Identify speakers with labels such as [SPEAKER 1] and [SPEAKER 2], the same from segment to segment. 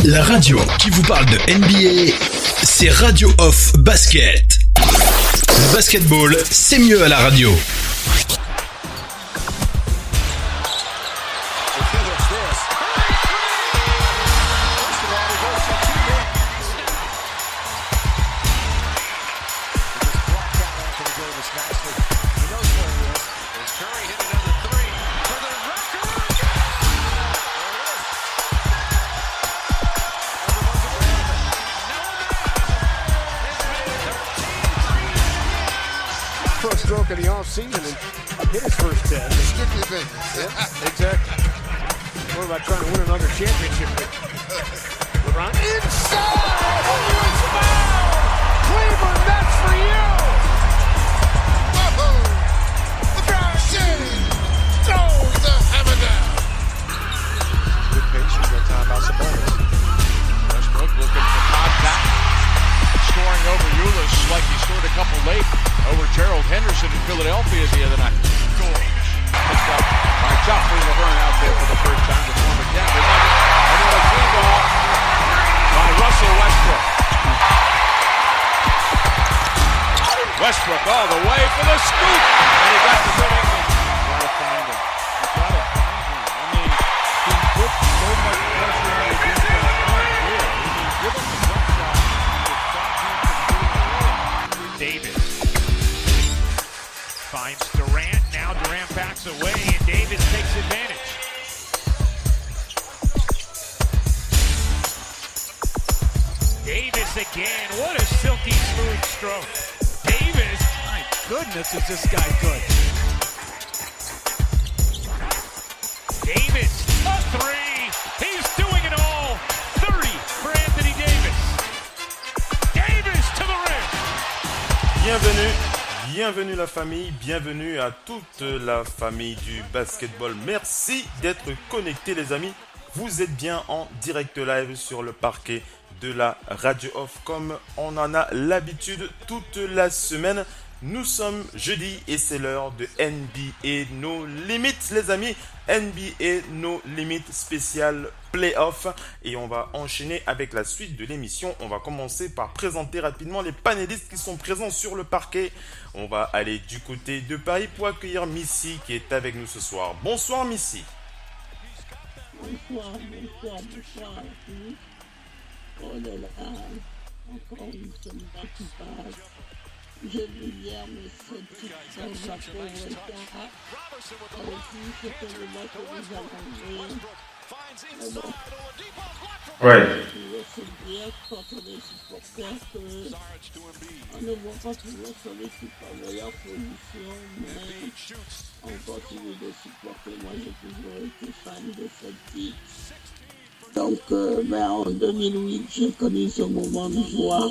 [SPEAKER 1] La radio qui vous parle de NBA, c'est Radio Off Basket. Le basketball, c'est mieux à la radio.
[SPEAKER 2] Stroke of the off-season and hit his first 10.
[SPEAKER 3] Strictly business.
[SPEAKER 2] Yeah, exactly. What about trying to win another championship? LeBron inside! Oh, it's foul! Cleveland, that's for you!
[SPEAKER 3] Whoa! LeBron James throws the hammer down.
[SPEAKER 2] Good patience that time by Sabonis.
[SPEAKER 4] Westbrook looking for contact. Scoring over Ulis like he scored a couple late over Gerald Henderson in Philadelphia the other night. Picked up by Joffrey Laverne out there for the first time to form a gap. Another three ball by Russell Westbrook. Westbrook all the way for the scoop, and he got the good English.
[SPEAKER 2] Gotta find him. You gotta find him. I mean, he put so much pressure on the defense. Give him the jump shot.
[SPEAKER 5] Davis finds Durant. Now Durant backs away and Davis takes advantage. Davis again. What a silky smooth stroke. Davis, my goodness, is this guy good. Davis, a three. He's doing it all. 30 for Anthony Davis. Davis to the rim.
[SPEAKER 6] Bienvenue la famille, bienvenue à toute la famille du basketball. Merci d'être connectés les amis. Vous êtes bien en direct live sur le parquet de la Radio Off comme on en a l'habitude toute la semaine. Nous sommes jeudi et c'est l'heure de NBA No Limit les amis. NBA No Limit spécial playoff et on va enchaîner avec la suite de l'émission. On va commencer par présenter rapidement les panélistes qui sont présents sur le parquet. On va aller du côté de Paris pour accueillir Missy qui est avec nous ce soir. Bonsoir Missy.
[SPEAKER 7] Bonsoir à tous. Oh là là, encore une semaine qui passe. J'ai vu hier mes 7 titres dans la pauvreté. Avec lui, c'était le match que nous avons joué.
[SPEAKER 6] Ouais.
[SPEAKER 7] C'est bien quand on est supporter qu'on ne voit pas toujours son équipe en meilleure position, mais on continue de supporter. Moi, j'ai toujours été fan de Celtics. Donc, en 2008, j'ai connu ce moment de joie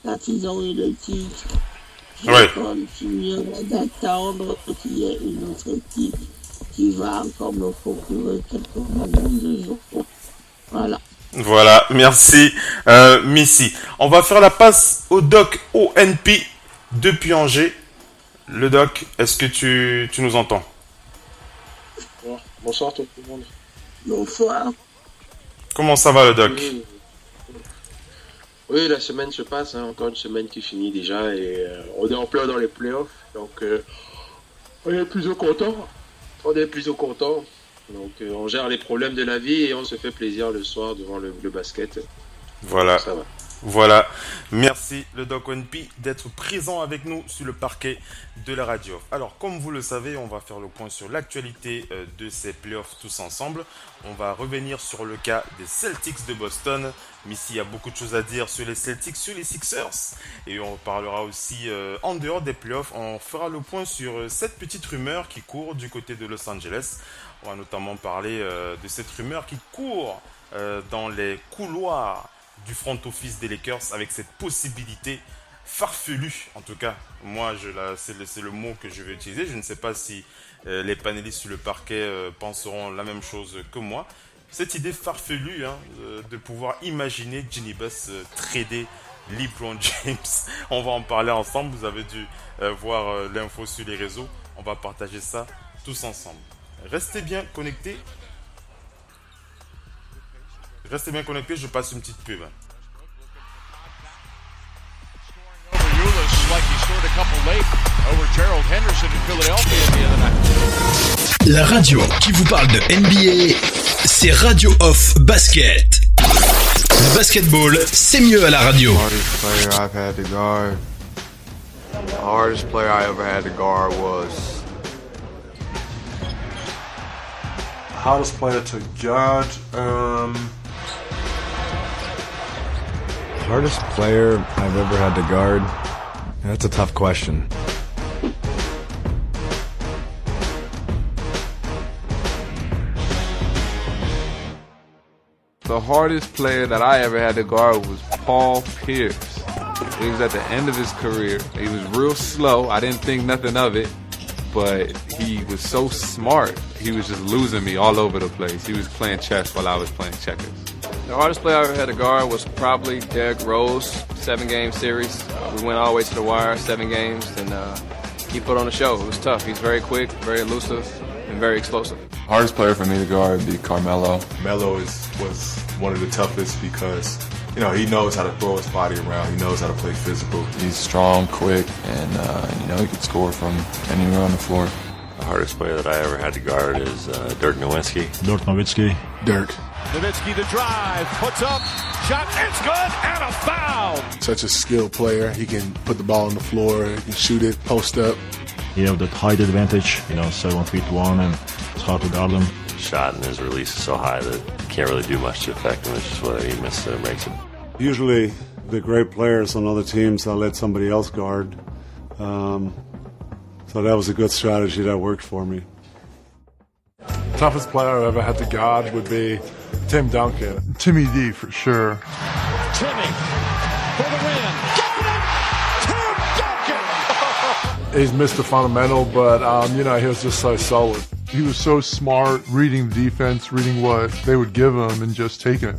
[SPEAKER 7] quand ils ont eu le titre. Je continuerai d'attendre qu'il y ait une autre équipe qui va encore me procurer quelques moments de joie. Voilà,
[SPEAKER 6] merci Missy. On va faire la passe au doc ONP depuis Angers. Le doc, est-ce que tu nous entends?
[SPEAKER 8] Bonsoir tout le monde.
[SPEAKER 7] Bonsoir.
[SPEAKER 6] Comment ça va le doc?
[SPEAKER 8] Oui, la semaine se passe, encore une semaine qui finit déjà et on est en plein dans les playoffs, donc on est plutôt content. Donc on gère les problèmes de la vie et on se fait plaisir le soir devant le basket.
[SPEAKER 6] Voilà.
[SPEAKER 8] Ça va.
[SPEAKER 6] Voilà, merci le Doc ONP d'être présent avec nous sur le parquet de la radio. Alors comme vous le savez, on va faire le point sur l'actualité de ces playoffs tous ensemble. On va revenir sur le cas des Celtics de Boston. Missy, il y a beaucoup de choses à dire sur les Celtics, sur les Sixers. Et on parlera aussi en dehors des playoffs. On fera le point sur cette petite rumeur qui court du côté de Los Angeles. On va notamment parler de cette rumeur qui court dans les couloirs du front office des Lakers avec cette possibilité farfelue, en tout cas, moi c'est le mot que je vais utiliser. Je ne sais pas si les panélistes sur le parquet penseront la même chose que moi. Cette idée farfelue de pouvoir imaginer Jeanie Buss trader LeBron James. On va en parler ensemble, vous avez dû voir l'info sur les réseaux. On va partager ça tous ensemble. Restez bien connectés. Restez bien connectés, je passe une petite pub.
[SPEAKER 4] Like he scored a couple late over Gerald Henderson in Philadelphia the other night.
[SPEAKER 1] La radio qui vous parle de NBA, c'est Radio Off Basket. Le basketball, c'est mieux à la radio.
[SPEAKER 9] Hardest player I've had to guard. The hardest player I ever had to guard was.
[SPEAKER 10] Hardest player to guard.
[SPEAKER 11] Hardest player I've ever had to guard. That's a tough question.
[SPEAKER 9] The hardest player that I ever had to guard was Paul Pierce. He was at the end of his career. He was real slow. I didn't think nothing of it, but he was so smart. He was just losing me all over the place. He was playing chess while I was playing checkers.
[SPEAKER 12] The hardest player I ever had to guard was probably Derrick Rose, 7-game series. We went all the way to the wire, 7 games, and he put on a show. It was tough. He's very quick, very elusive, and very explosive.
[SPEAKER 9] Hardest player for me to guard would be Carmelo.
[SPEAKER 10] Melo was one of the toughest because, you know, he knows how to throw his body around. He knows how to play physical.
[SPEAKER 9] He's strong, quick, and you know, he can score from anywhere on the floor.
[SPEAKER 13] The hardest player that I ever had to guard is Dirk Nowitzki.
[SPEAKER 14] Dirk Nowitzki.
[SPEAKER 11] Dirk.
[SPEAKER 5] Nowitzki the drive, puts up, shot, it's good, and a foul.
[SPEAKER 10] Such a skilled player. He can put the ball on the floor, he can shoot it, post up.
[SPEAKER 14] You have that height advantage, you know, 7'1", and it's hard to guard him.
[SPEAKER 13] Shot and his release is so high that you can't really do much to affect him. It's just whether he misses it or makes it.
[SPEAKER 15] Usually the great players on other teams, I'll let somebody else guard. So that was a good strategy that worked for me.
[SPEAKER 10] Toughest player I ever had to guard would be Tim Duncan.
[SPEAKER 16] Timmy D for sure.
[SPEAKER 5] Timmy for the win. Got it! Tim Duncan!
[SPEAKER 10] He's Mr. Fundamental, but, you know, he was just so solid.
[SPEAKER 16] He was so smart, reading the defense, reading what they would give him, and just taking it.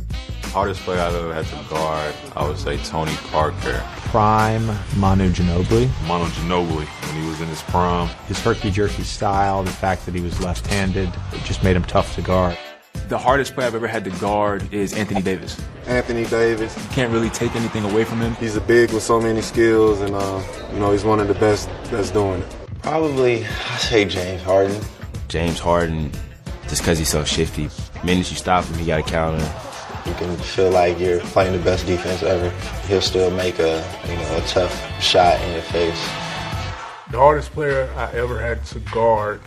[SPEAKER 9] Hardest player I've ever had to guard, I would say Tony Parker.
[SPEAKER 17] Prime Manu Ginobili.
[SPEAKER 10] Manu Ginobili when he was in his prime.
[SPEAKER 17] His herky-jerky style, the fact that he was left-handed, it just made him tough to guard.
[SPEAKER 18] The hardest player I've ever had to guard is Anthony Davis.
[SPEAKER 19] Anthony Davis.
[SPEAKER 18] You can't really take anything away from him.
[SPEAKER 19] He's a big with so many skills, and you know, he's one of the best that's doing it.
[SPEAKER 20] Probably, I say James Harden.
[SPEAKER 21] James Harden, just because he's so shifty. The minute you stop him, you got to counter him.
[SPEAKER 20] You can feel like you're playing the best defense ever. He'll still make a tough shot in your face.
[SPEAKER 10] The hardest player I ever had to guard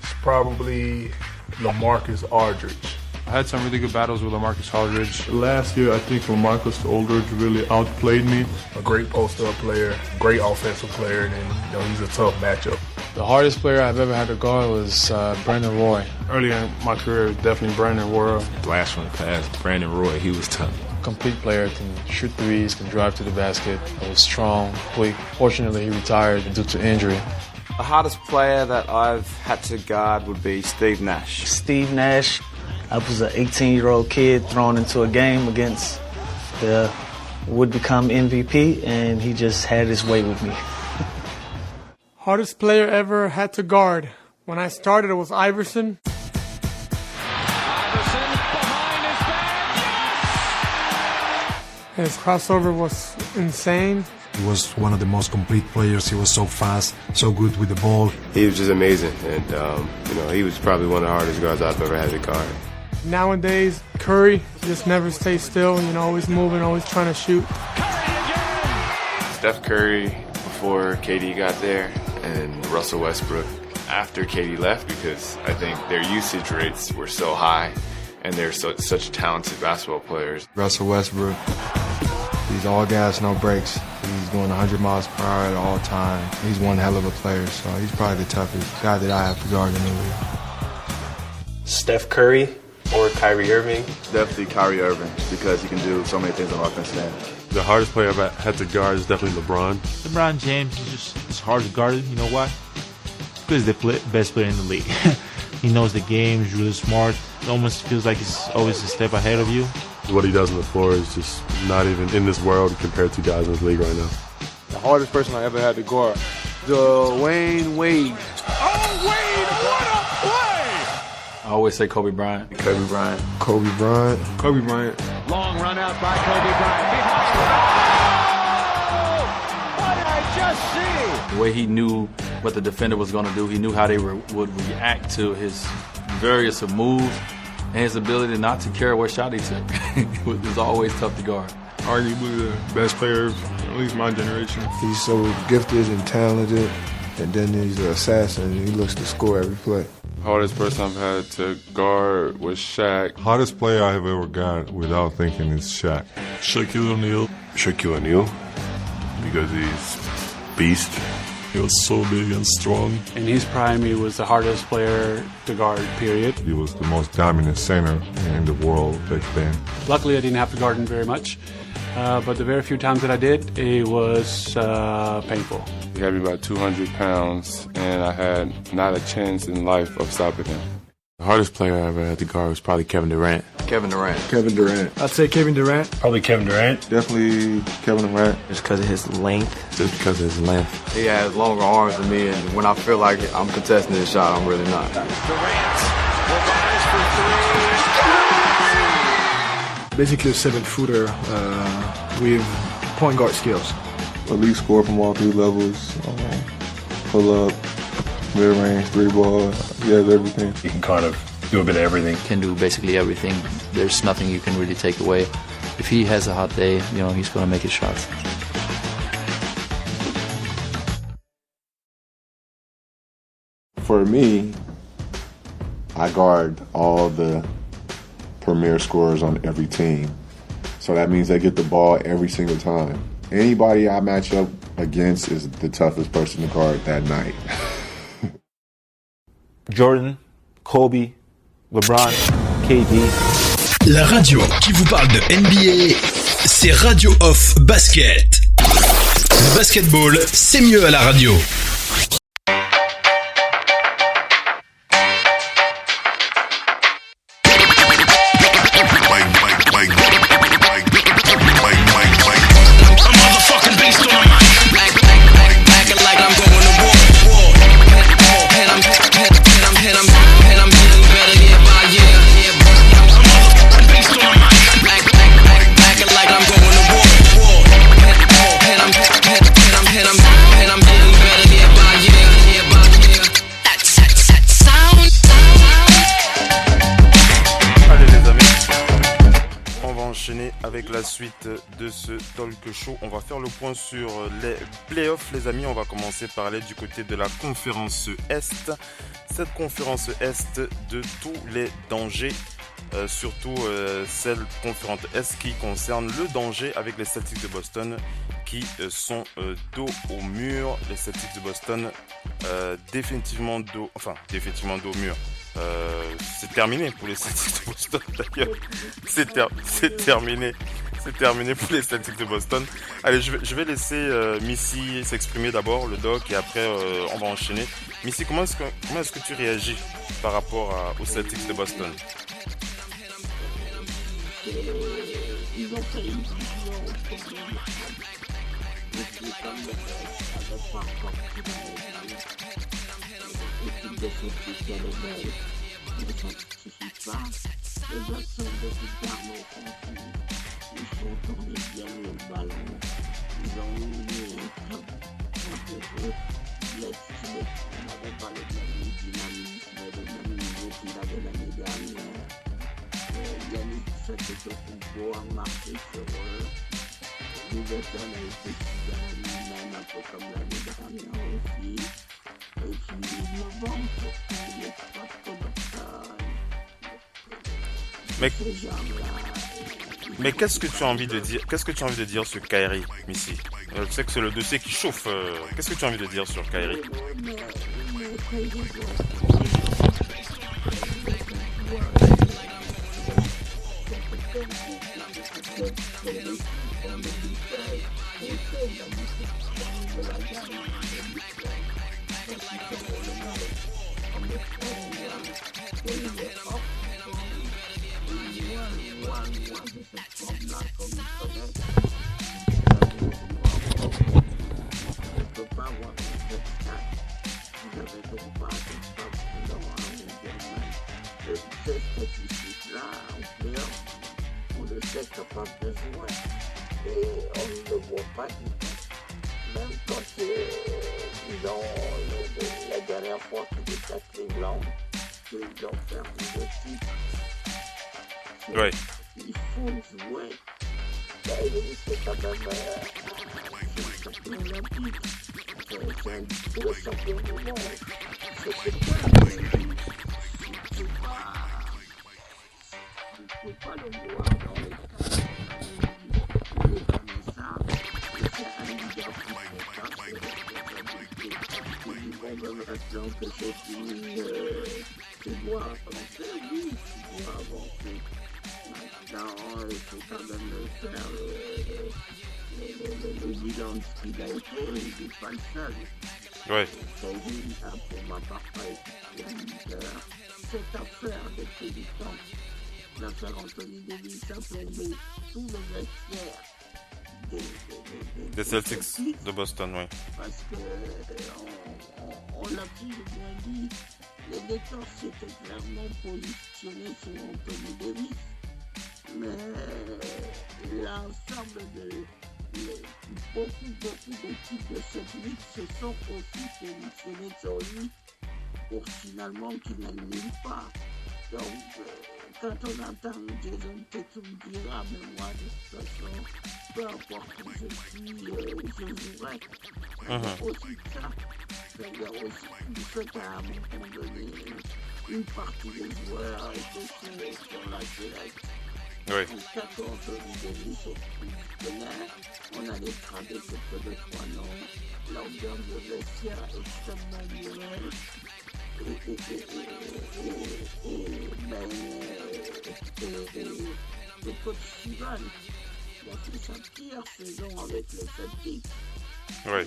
[SPEAKER 10] is probably LaMarcus Aldridge.
[SPEAKER 22] I had some really good battles with LaMarcus Aldridge.
[SPEAKER 16] Last year, I think LaMarcus Aldridge really outplayed me.
[SPEAKER 10] A great post-up player, great offensive player, and you know, he's a tough matchup.
[SPEAKER 22] The hardest player I've ever had to guard was Brandon Roy. Earlier in my career, definitely Brandon Roy.
[SPEAKER 11] Blast from the past, Brandon Roy, he was tough.
[SPEAKER 22] Complete player, can shoot threes, can drive to the basket, was strong, quick. Fortunately, he retired due to injury.
[SPEAKER 23] The hardest player that I've had to guard would be Steve Nash.
[SPEAKER 24] Steve Nash. I was an 18-year-old kid thrown into a game against the would-become MVP, and he just had his way with me.
[SPEAKER 25] Hardest player ever had to guard. When I started, it was Iverson.
[SPEAKER 5] Iverson behind his back, yes!
[SPEAKER 25] His crossover was insane.
[SPEAKER 26] He was one of the most complete players. He was so fast, so good with the ball.
[SPEAKER 27] He was just amazing, and you know, he was probably one of the hardest guards I've ever had to guard.
[SPEAKER 25] Nowadays, Curry just never stays still. You know, always moving, always trying to shoot.
[SPEAKER 9] Steph Curry before KD got there, and Russell Westbrook after KD left, because I think their usage rates were so high, and they're such talented basketball players.
[SPEAKER 11] Russell Westbrook, he's all gas, no brakes. He's going 100 miles per hour at all time. He's one hell of a player, so he's probably the toughest guy that I have to guard in the league.
[SPEAKER 28] Steph Curry or Kyrie Irving?
[SPEAKER 29] Definitely Kyrie Irving, because he can do so many things on offense now.
[SPEAKER 30] The hardest player I've had to guard is definitely LeBron.
[SPEAKER 31] LeBron James is just hard to guard. You know why? Because he's the best player in the league. He knows the game. He's really smart. It almost feels like he's always a step ahead of you.
[SPEAKER 30] What he does on the floor is just not even in this world compared to guys in the league right now.
[SPEAKER 29] The hardest person I ever had to guard, Dwayne Wade.
[SPEAKER 5] Oh, Wade, what a play!
[SPEAKER 1] I always say Kobe Bryant.
[SPEAKER 29] Kobe Bryant.
[SPEAKER 11] Kobe Bryant.
[SPEAKER 29] Kobe Bryant.
[SPEAKER 5] Long run out by Kobe Bryant. What did I just see?
[SPEAKER 1] The way he knew what the defender was going to do, he knew how they would react to his various moves, and his ability not to care what shot he took. It was always tough to guard.
[SPEAKER 29] Arguably the best player of at least my generation.
[SPEAKER 11] He's so gifted and talented, and then he's an assassin. He looks to score every play.
[SPEAKER 30] Hardest person I've had to guard was Shaq.
[SPEAKER 2] Hardest player I have ever got without thinking is Shaq.
[SPEAKER 3] Shaquille O'Neal.
[SPEAKER 30] Shaquille O'Neal, because he's beast.
[SPEAKER 3] He was so big and strong.
[SPEAKER 4] In his prime, he was the hardest player to guard, period.
[SPEAKER 2] He was the most dominant center in the world back then.
[SPEAKER 4] Luckily, I didn't have to guard him very much. But the very few times that I did, it was painful.
[SPEAKER 30] He had me about 200 pounds, and I had not a chance in life of stopping him.
[SPEAKER 27] The hardest player I ever had to guard was probably Kevin Durant.
[SPEAKER 29] Kevin Durant.
[SPEAKER 2] Kevin Durant.
[SPEAKER 25] I'd say Kevin Durant.
[SPEAKER 29] Probably Kevin Durant.
[SPEAKER 2] Definitely Kevin Durant.
[SPEAKER 23] Just because of his length.
[SPEAKER 27] Just because of his length.
[SPEAKER 29] He has longer arms than me, and when I feel like I'm contesting his shot, I'm really not.
[SPEAKER 5] Durant will rise for three.
[SPEAKER 25] Basically a 7-footer with point guard skills.
[SPEAKER 2] At least score from all three levels. Pull up, mid-range, 3-ball. He has everything.
[SPEAKER 29] He can kind of do a bit of everything.
[SPEAKER 6] Can do basically everything. There's nothing you can really take away. If he has a hot day, he's going to make his shots.
[SPEAKER 2] For me, I guard all the premier scorers on every team. So that means they get the ball every single time. Anybody I match up against is the toughest person to guard that night.
[SPEAKER 31] Jordan, Kobe, LeBron, KD.
[SPEAKER 7] La radio qui vous parle de NBA, c'est Radio Off Basket. Le basketball, c'est mieux à la radio.
[SPEAKER 8] Avec la suite de ce talk show, on va faire le point sur les playoffs, les amis. On va commencer par aller du côté de la conférence Est. Cette conférence Est de tous les dangers, surtout celle conférence Est qui concerne le danger avec les Celtics de Boston qui sont dos au mur. Les Celtics de Boston définitivement dos au mur. C'est terminé pour les Celtics de Boston d'ailleurs. C'est terminé pour les Celtics de Boston. Allez, je vais laisser Missy s'exprimer d'abord, le doc, et après on va enchaîner. Missy, comment est-ce que tu réagis par rapport aux Celtics de Boston?
[SPEAKER 12] Ils ont fait une
[SPEAKER 8] Mais qu'est-ce que tu as envie de dire? Qu'est-ce que tu as envie de dire sur Kyrie, Missy? Je sais que c'est le dossier qui chauffe. Qu'est-ce que tu as envie de dire sur Kyrie?
[SPEAKER 12] est capable de jouer. Et on ne le voit pas du tout. Même quand ils ont la dernière fois qu'ils étaient à Cleveland, qu'ils ont perdu le titre.
[SPEAKER 8] Ouais.
[SPEAKER 12] Il faut jouer. C'est quand même un champion olympique. C'est le champion du monde. C'est pas le voir dans les cas. C'est un leader qui que c'est fini, tu dois avancer, oui, tu dois avancer. Maintenant, il faut quand même faire le bilan de ce qu'il a été, il n'est pas le seul.
[SPEAKER 8] Ouais.
[SPEAKER 12] Kevin a pour ma part pas été leader. Cette affaire depuis du temps, l'affaire Anthony Davis a plombé tout le vestiaire
[SPEAKER 8] des Celtics de Boston, oui.
[SPEAKER 12] Parce que on l'a plus ou moins dit, les Lakers s'étaient clairement positionnés sur Anthony Davis, mais l'ensemble de beaucoup d'équipes de cette ligue se sont aussi positionnées sur lui pour finalement qu'il n'aille nulle part. Donc, quand on entend Jason Tatum dire « Ah, mais moi, de toute façon, peu importe où je suis, je jouerai. » C'est aussi ça. C'est-à-dire aussi du fait qu'à un moment donné, une partie des joueurs était sur la sellette.
[SPEAKER 8] Oui.
[SPEAKER 12] Quand Anthony Davis au dictionnaire, on allait cramer quelques de trois noms. L'ambiance de vestiaire extrêmement mauvaise. Le coach Sivan, il a fait sa pire saison avec les Celtics.
[SPEAKER 8] Oui.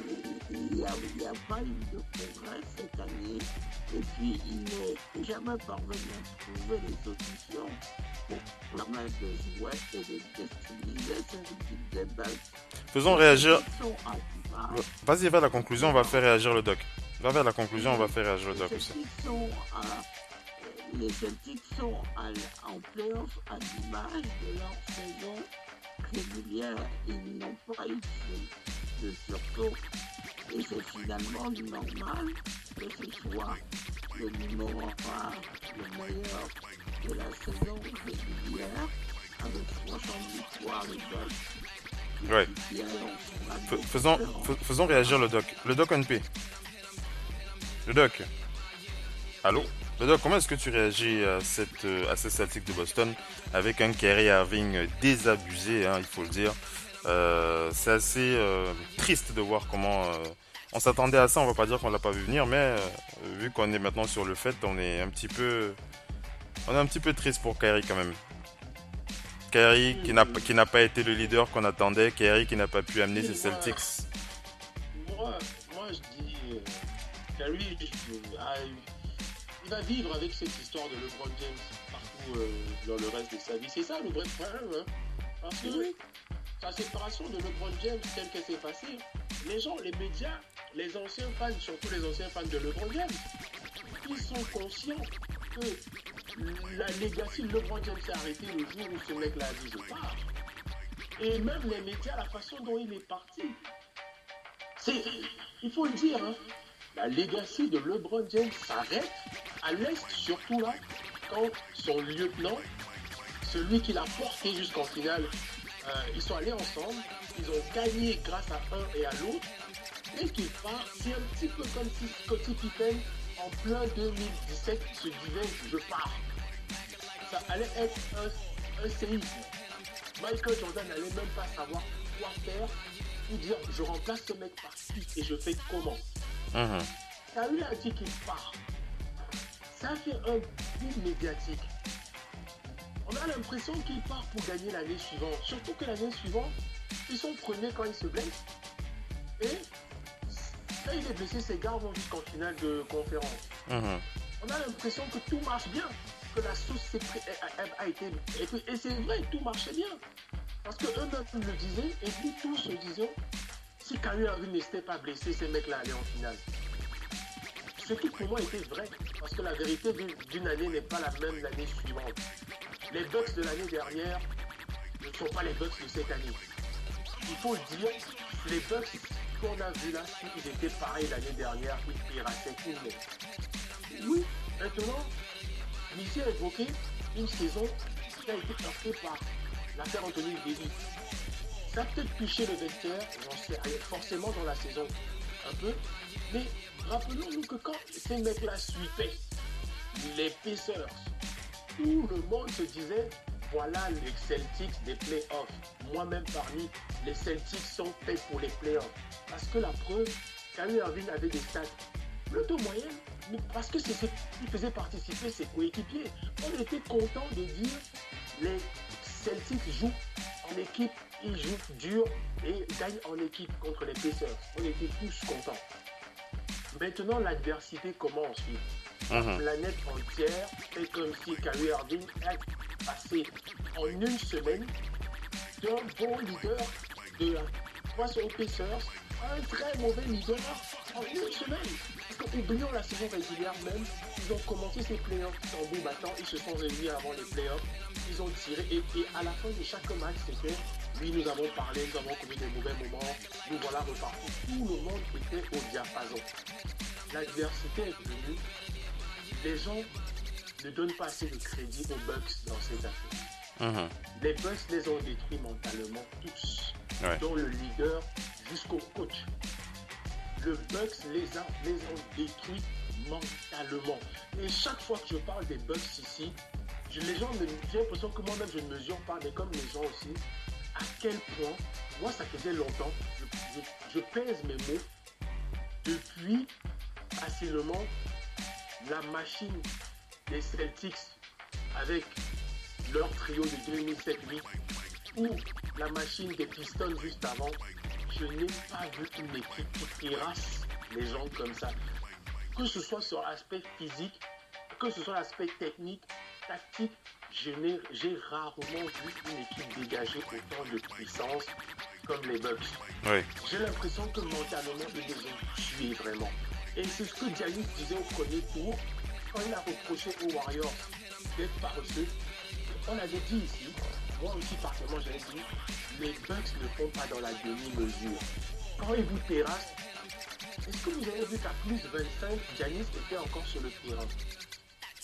[SPEAKER 12] Il n'y a pas eu de progrès cette année. Et puis, il n'est jamais parvenu à trouver les solutions pour permettre de jouer et de déstabiliser cette équipe des Bucks.
[SPEAKER 8] Faisons réagir. Vas-y, vers la conclusion, on va faire réagir le doc. Va vers la conclusion, on va faire réagir le doc aussi.
[SPEAKER 12] Les Celtics sont en playoff à l'image de leur saison régulière. Ils n'ont pas eu de sursaut. Et c'est finalement normal que ce soit le numéro 1, le meilleur de la saison régulière, avec 60 victoires et
[SPEAKER 8] Ouais. Faisons réagir le doc. Le doc NP. Le doc. Allô? Le doc, comment est-ce que tu réagis à ces Celtics de Boston avec un Kyrie Irving désabusé, hein, il faut le dire. C'est assez triste de voir comment on s'attendait à ça. On va pas dire qu'on l'a pas vu venir, mais vu qu'on est maintenant sur le fait, on est un petit peu triste pour Kyrie quand même. Kyrie qui n'a pas été le leader qu'on attendait, Kyrie qui n'a pas pu amener ses Celtics.
[SPEAKER 10] Moi je dis Kyrie, il va vivre avec cette histoire de LeBron James partout dans le reste de sa vie. C'est ça le vrai problème, hein. Parce que sa séparation de LeBron James telle qu'elle s'est passée, les gens, les médias, les anciens fans, surtout les anciens fans de LeBron James, ils sont conscients que la legacy de LeBron James s'est arrêtée le jour où ce mec-là a dit je pars. Et même les médias, la façon dont il est parti, il faut le dire, hein, la legacy de LeBron James s'arrête à l'Est, surtout là, quand son lieutenant, celui qui l'a porté jusqu'en finale, ils sont allés ensemble, ils ont gagné grâce à un et à l'autre, et qu'il part, c'est un petit peu comme si Scottie Pippen, en plein 2017, se disait je pars. Ça allait être un séisme. Michael Jordan n'allait même pas savoir quoi faire ou dire je remplace ce mec par qui et je fais comment. Kyrie a dit qu'il part. Ça fait un boom médiatique. On a l'impression qu'il part pour gagner l'année suivante. Surtout que l'année suivante, ils sont premiers quand ils se blessent. Et quand il est blessé, ses gars vont jusqu'en finale de conférence. On a l'impression que tout marche bien, que la sauce a été... Et c'est vrai, tout marchait bien. Parce qu'eux-mêmes le disaient, et nous tous le disions, si Kyrie Irving n'était pas blessé, ces mecs-là allaient en finale. Ce qui pour moi était vrai, parce que la vérité d'une année n'est pas la même l'année suivante. Les Bucks de l'année dernière ne sont pas les Bucks de cette année. Il faut le dire, les Bucks qu'on a vus là, ils étaient pareils l'année dernière, ils terrassaient tout le monde. Oui, maintenant, Missy a évoqué une saison qui a été heurtée par l'affaire Anthony Davis. Ça a peut-être touché le vestiaire, j'en sais rien, forcément dans la saison, un peu. Mais rappelons-nous que quand ces mecs-là sweepaient les Pacers, tout le monde se disait, voilà les Celtics des playoffs. Moi-même parmi les Celtics sont faits pour les playoffs. Parce que la preuve, Kyrie Irving avait des stats plutôt moyennes, mais parce que c'est ce qui faisait participer ses coéquipiers. On était content de dire les Celtics jouent en équipe, ils jouent dur et gagnent en équipe contre les Pacers. On était tous contents. Maintenant, l'adversité commence. La planète entière fait comme si Kyrie Irving a passé en une semaine d'un bon leader de la face aux Pacers à un très mauvais leader en une semaine. Parce qu'oublions la saison régulière même, ils ont commencé ces playoffs tambour battant, ils se sont réunis avant les playoffs, ils ont tiré et à la fin de chaque match c'était oui, nous avons parlé, nous avons connu des mauvais moments, nous voilà repartis. Tout le monde était au diapason. L'adversité est venue. Les gens ne donnent pas assez de crédit aux Bucks dans cette affaire. Les Bucks les ont détruits mentalement tous, dont le leader jusqu'au coach. Le Bucks les ont détruits mentalement. Et chaque fois que je parle des Bucks ici, les gens, j'ai l'impression que moi-même je ne mesure pas, mais comme les gens aussi, à quel point, moi ça faisait longtemps, je pèse mes mots, depuis facilement la machine des Celtics avec leur trio de 2007-8 ou la machine des Pistons juste avant, je n'ai pas vu une équipe qui terrasse les gens comme ça. Que ce soit sur l'aspect physique, que ce soit l'aspect technique, tactique, j'ai rarement vu une équipe dégager autant de puissance comme les Bucks. J'ai l'impression que mentalement, ils les ont tués vraiment. Et c'est ce que Giannis disait au premier tour, quand il a reproché aux Warriors d'être paresseux. On avait dit ici, moi aussi particulièrement j'avais dit, les Bucks ne font pas dans la demi-mesure. Quand ils vous terrassent, est-ce que vous avez vu qu'à plus 25, Giannis était encore sur le terrain?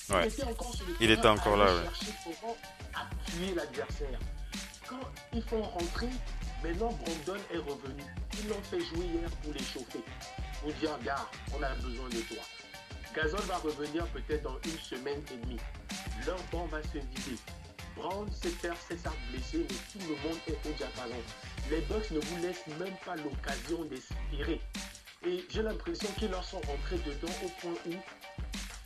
[SPEAKER 10] Il était encore sur le terrain.
[SPEAKER 8] Il était encore là,
[SPEAKER 10] chercher comment appuyer l'adversaire. Quand ils font rentrer, maintenant Brandon est revenu. Ils l'ont fait jouer hier pour l'échauffer. Pour dire, gars, on a besoin de toi. Gasol va revenir peut-être dans une semaine et demie. Leur banc va se vider. Brown s'est blessé, mais tout le monde est au diapason. Les Bucks ne vous laissent même pas l'occasion d'espérer. Et j'ai l'impression qu'ils leur sont rentrés dedans au point où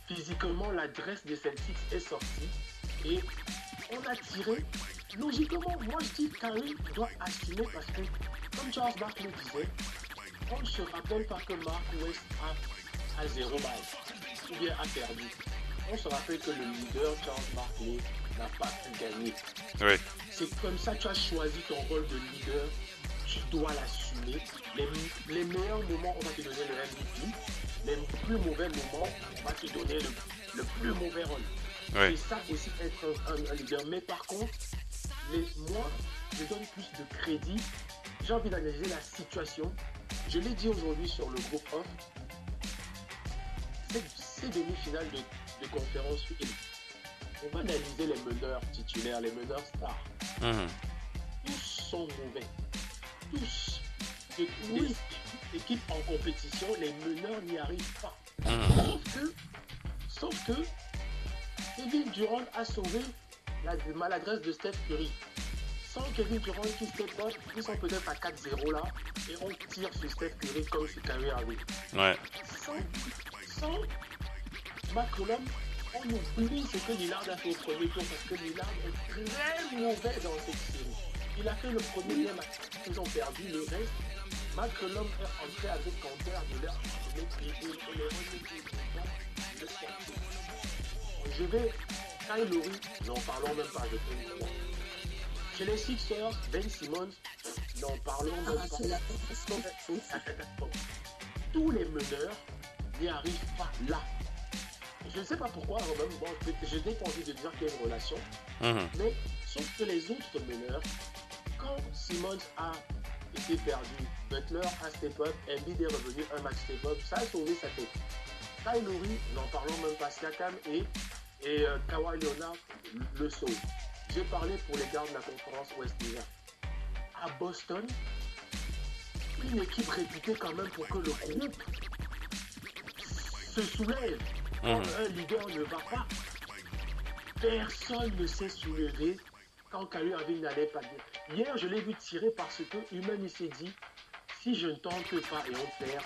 [SPEAKER 10] physiquement l'adresse des Celtics est sortie et on a tiré. Logiquement, moi je dis que Kyrie doit assumer parce que, comme Charles Barkley disait, on ne se rappelle pas que Mark West a 0 balle ou bien a perdu. On se rappelle que le leader Charles Barkley n'a pas pu gagner. C'est comme ça que tu as choisi ton rôle de leader, tu dois l'assumer. Les meilleurs moments, on va te donner le MVP. Les plus mauvais moments, on va te donner le plus mauvais rôle. C'est ça aussi être un leader. Mais par contre, moi, je donne plus de crédit. J'ai envie d'analyser la situation. Je l'ai dit aujourd'hui sur le groupe off. Ces demi-finales de conférence, on va analyser les meneurs titulaires, les meneurs stars. Tous sont mauvais. Tous. Des équipes en compétition, les meneurs n'y arrivent pas. Sauf que Kevin Durant a sauvé la maladresse de Steph Curry. Sans Kevin Durant qui step up, ils sont peut-être à 4-0 là et on tire sur Steph Curry comme sur Kyrie Irving. Sans McCollum, on oublie ce que Lillard a fait au premier tour parce que Lillard est très mauvais dans cette série. Il a fait le premier game, ils ont perdu le reste. McCollum est entré avec Canter de l'air je vais, Kyle Lowry, n'en parlons même pas, je fais une croix. Chez les Sixers, Ben Simmons, n'en parlons même pas. C'est la catastrophe. Tous les meneurs n'y arrivent pas là. Je ne sais pas pourquoi, même, bon, je n'ai pas envie de dire qu'il y a une relation, mais Sauf que les autres meneurs, quand Simmons a été perdu, Butler a step up, Embiid est revenu, un match step up, ça a sauvé sa tête. Kyle Lowry, n'en parlons même pas, Siakam et Kawhi Leonard le sauvent. J'ai parlé pour les gars de la conférence Ouest déjà. À Boston, une équipe réputée quand même pour que le groupe se soulève. Quand un leader ne va pas, personne ne s'est soulevé quand Kyrie Irving n'allait pas bien. Hier, je l'ai vu tirer parce que lui-même il s'est dit, si je ne tente pas et on perd,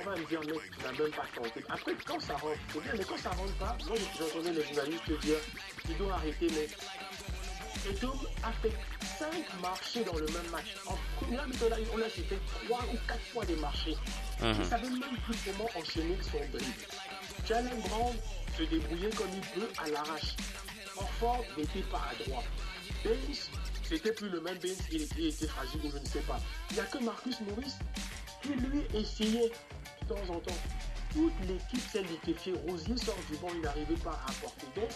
[SPEAKER 10] on va me dire, mec, tu n'as même pas tenté. Après, quand ça rentre, c'est bien, mais quand ça rentre pas, moi j'entendais les journalistes dire, il doit arrêter, mais Tatum a fait 5 marchés dans le même match. En première mi-temps, on a fait 3 ou 4 fois des marchés. Il ne savait même plus comment enchaîner son dribble. Jalen Brown se débrouillait comme il peut à l'arrache. Orford n'était pas adroit. Baines, c'était plus le même Baines, il était fragile ou je ne sais pas. Il n'y a que Marcus Morris qui lui essayait de temps en temps. Toute l'équipe s'est liquéfiée. Rosier sort du banc, il n'arrivait pas à apporter. Donc,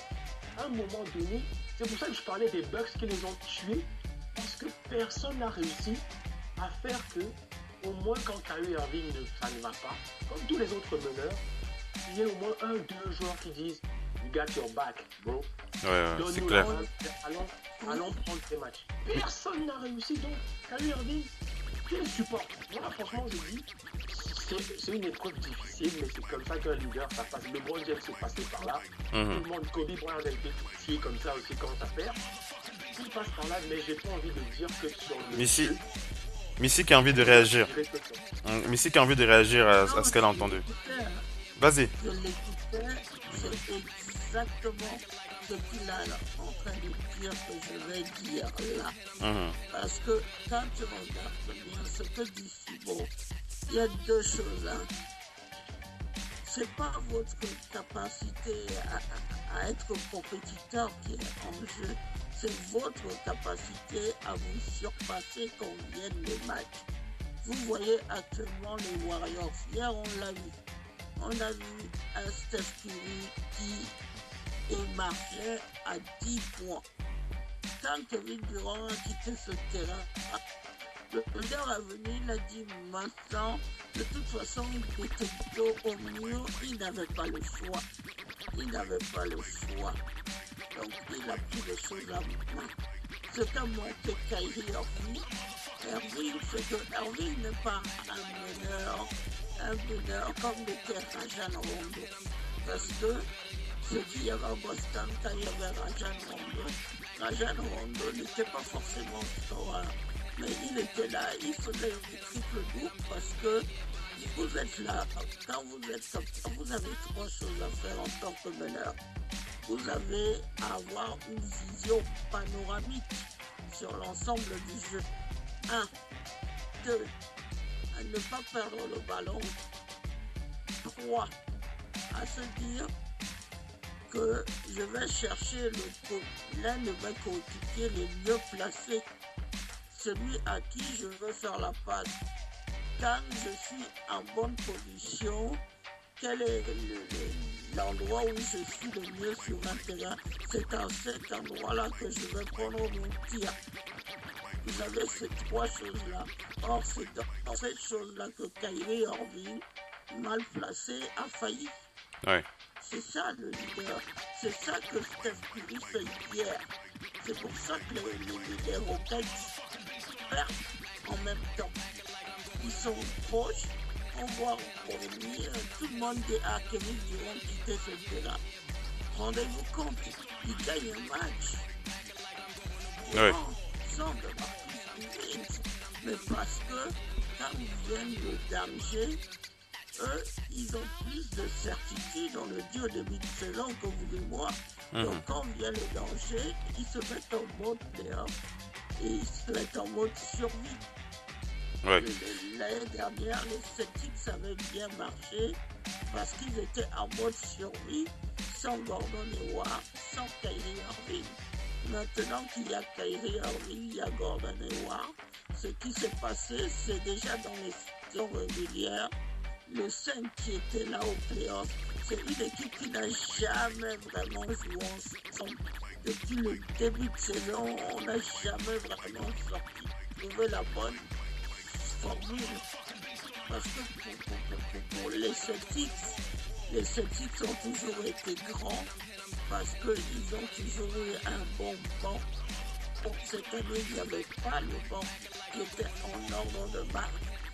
[SPEAKER 10] à un moment donné, c'est pour ça que je parlais des Bucks qui les ont tués, parce que personne n'a réussi à faire que, au moins quand Kyrie Irving ça ne va pas, comme tous les autres meneurs, il y ait au moins 1 ou 2 joueurs qui disent You got your back, bro.
[SPEAKER 8] Ouais, c'est clair.
[SPEAKER 10] Allons prendre ces matchs. Personne n'a réussi, donc Kyrie Irving, quel support. Moi, franchement, je dis, c'est une épreuve difficile, mais c'est comme ça qu'un leader, ça passe. LeBron James est passé par là. Tout le monde, Kobe Bryant a été tué comme ça aussi quand ça perd. Il passe par là, mais j'ai pas envie de dire que sur le
[SPEAKER 8] Missy qui a envie de réagir. Missy qui a envie de réagir à ce qu'elle a entendu. Vas-y.
[SPEAKER 12] Je l'écoutais, c'est exactement ce qu'il est en train de dire que je vais dire là. Parce que quand tu regardes bien ce que dit Thibaut, il y a 2 choses. C'est pas votre capacité à être compétiteur qui est en jeu. C'est votre capacité à vous surpasser quand viennent les matchs. Vous voyez actuellement les Warriors. Hier, on l'a vu. On a vu un Steph Curry qui émargeait à 10 points. Quand Kevin Durant a quitté ce terrain, le leader est venu, il a dit maintenant, de toute façon, il était dos au mur, il n'avait pas le choix. Donc il a pris les choses à main. Ce qu'a montré Kyrie Irving, c'est que Irving n'est pas un meneur comme l'était Rajon Rondo. Parce que ce qu'il y avait à Boston quand il y avait Rajon Rondo n'était pas forcément scoreur. Mais il était là, il faisait un triple double parce que vous êtes là, quand vous êtes comme ça, vous avez 3 choses à faire en tant que meneur. Vous avez à avoir une vision panoramique sur l'ensemble du jeu. 1, 2, à ne pas perdre le ballon. 3, à se dire que je vais chercher l'un de mes coéquipiers les mieux placés, celui à qui je veux faire la passe. Quand je suis en bonne position, quel est l'endroit où je suis le mieux sur un terrain? C'est à cet endroit-là que je vais prendre mon tir. Vous avez ces 3 choses-là. Or, c'est dans cette chose-là que Kyrie Irving, mal placé, a failli.
[SPEAKER 8] Ouais.
[SPEAKER 12] C'est ça le leader. C'est ça que Steph Curry fait hier. C'est pour ça que les Rockets perdent en même temps. Ils sont proches. On voit tout le monde dit à Kevin Durant quitter ce terrain. Rendez-vous compte, ils gagnent un match.
[SPEAKER 8] Ouais.
[SPEAKER 12] Sans de Marcus, mais parce que quand ils viennent le danger, eux, ils ont plus de certitude, on le dit au début de saison que vous et moi. Donc quand vient le danger, ils se mettent en mode playoff et ils se mettent en mode survie.
[SPEAKER 8] Ouais.
[SPEAKER 12] L'année dernière, les Celtics avaient bien marché parce qu'ils étaient en mode survie, sans Gordon Hayward, sans Kyrie Irving. Maintenant qu'il y a Kyrie Irving, il y a Gordon Hayward. Ce qui s'est passé, c'est déjà dans les saisons régulières. Le 5 qui était là au playoff, c'est une équipe qui n'a jamais vraiment joué ensemble. depuis le début de saison, on n'a jamais vraiment trouvé la bonne formule. Parce que pour les Celtics ont toujours été grands parce qu'ils ont toujours eu un bon banc. Pour cette année, il n'y avait pas le banc qui était en ordre de marque.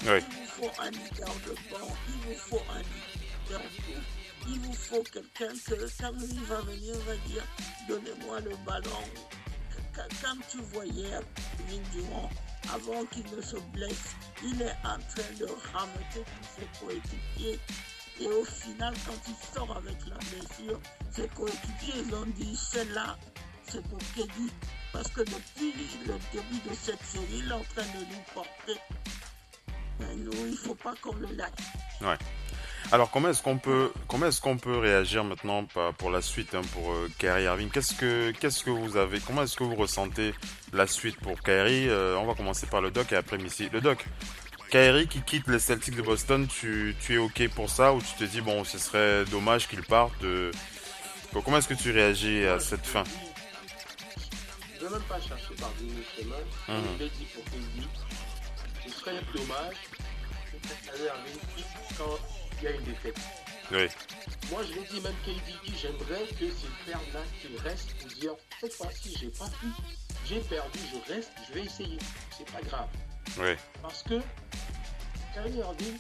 [SPEAKER 8] Oui.
[SPEAKER 12] Il vous faut un leader de banc, il vous faut un leader de il vous faut quelqu'un que quand il va venir, va dire donnez-moi le ballon. Quand tu voyais Kevin Durant, avant qu'il ne se blesse, il est en train de rameuter tous ses coéquipiers. Et au final, quand il sort avec la blessure, ses coéquipiers ils ont dit celle-là, c'est pour Kevin. Parce que depuis le début de cette série, il est en train de nous porter. Mais nous, il ne faut pas qu'on le lâche.
[SPEAKER 8] Ouais. Alors, comment est-ce qu'on peut réagir maintenant pour la suite pour Kyrie Irving? Comment est-ce que vous ressentez la suite pour Kyrie? On va commencer par le Doc et après Missy. Le Doc, Kyrie qui quitte les Celtics de Boston, tu es OK pour ça ou tu te dis bon, ce serait dommage qu'il parte? Comment est-ce que tu réagis à cette fin?
[SPEAKER 10] Je ne vais même pas chercher par le chemin. Je l'ai dit pour Kevin. Ce serait dommage que Kyrie Irving quitte quand il y a une défaite.
[SPEAKER 8] Oui.
[SPEAKER 10] Moi, je l'ai dit, même KDB, j'aimerais que ces pertes-là, qu'ils restent pour dire cette fois-ci, j'ai pas pu, j'ai perdu, je reste, je vais essayer. C'est pas grave.
[SPEAKER 8] Oui.
[SPEAKER 10] Parce que Kyrie Irving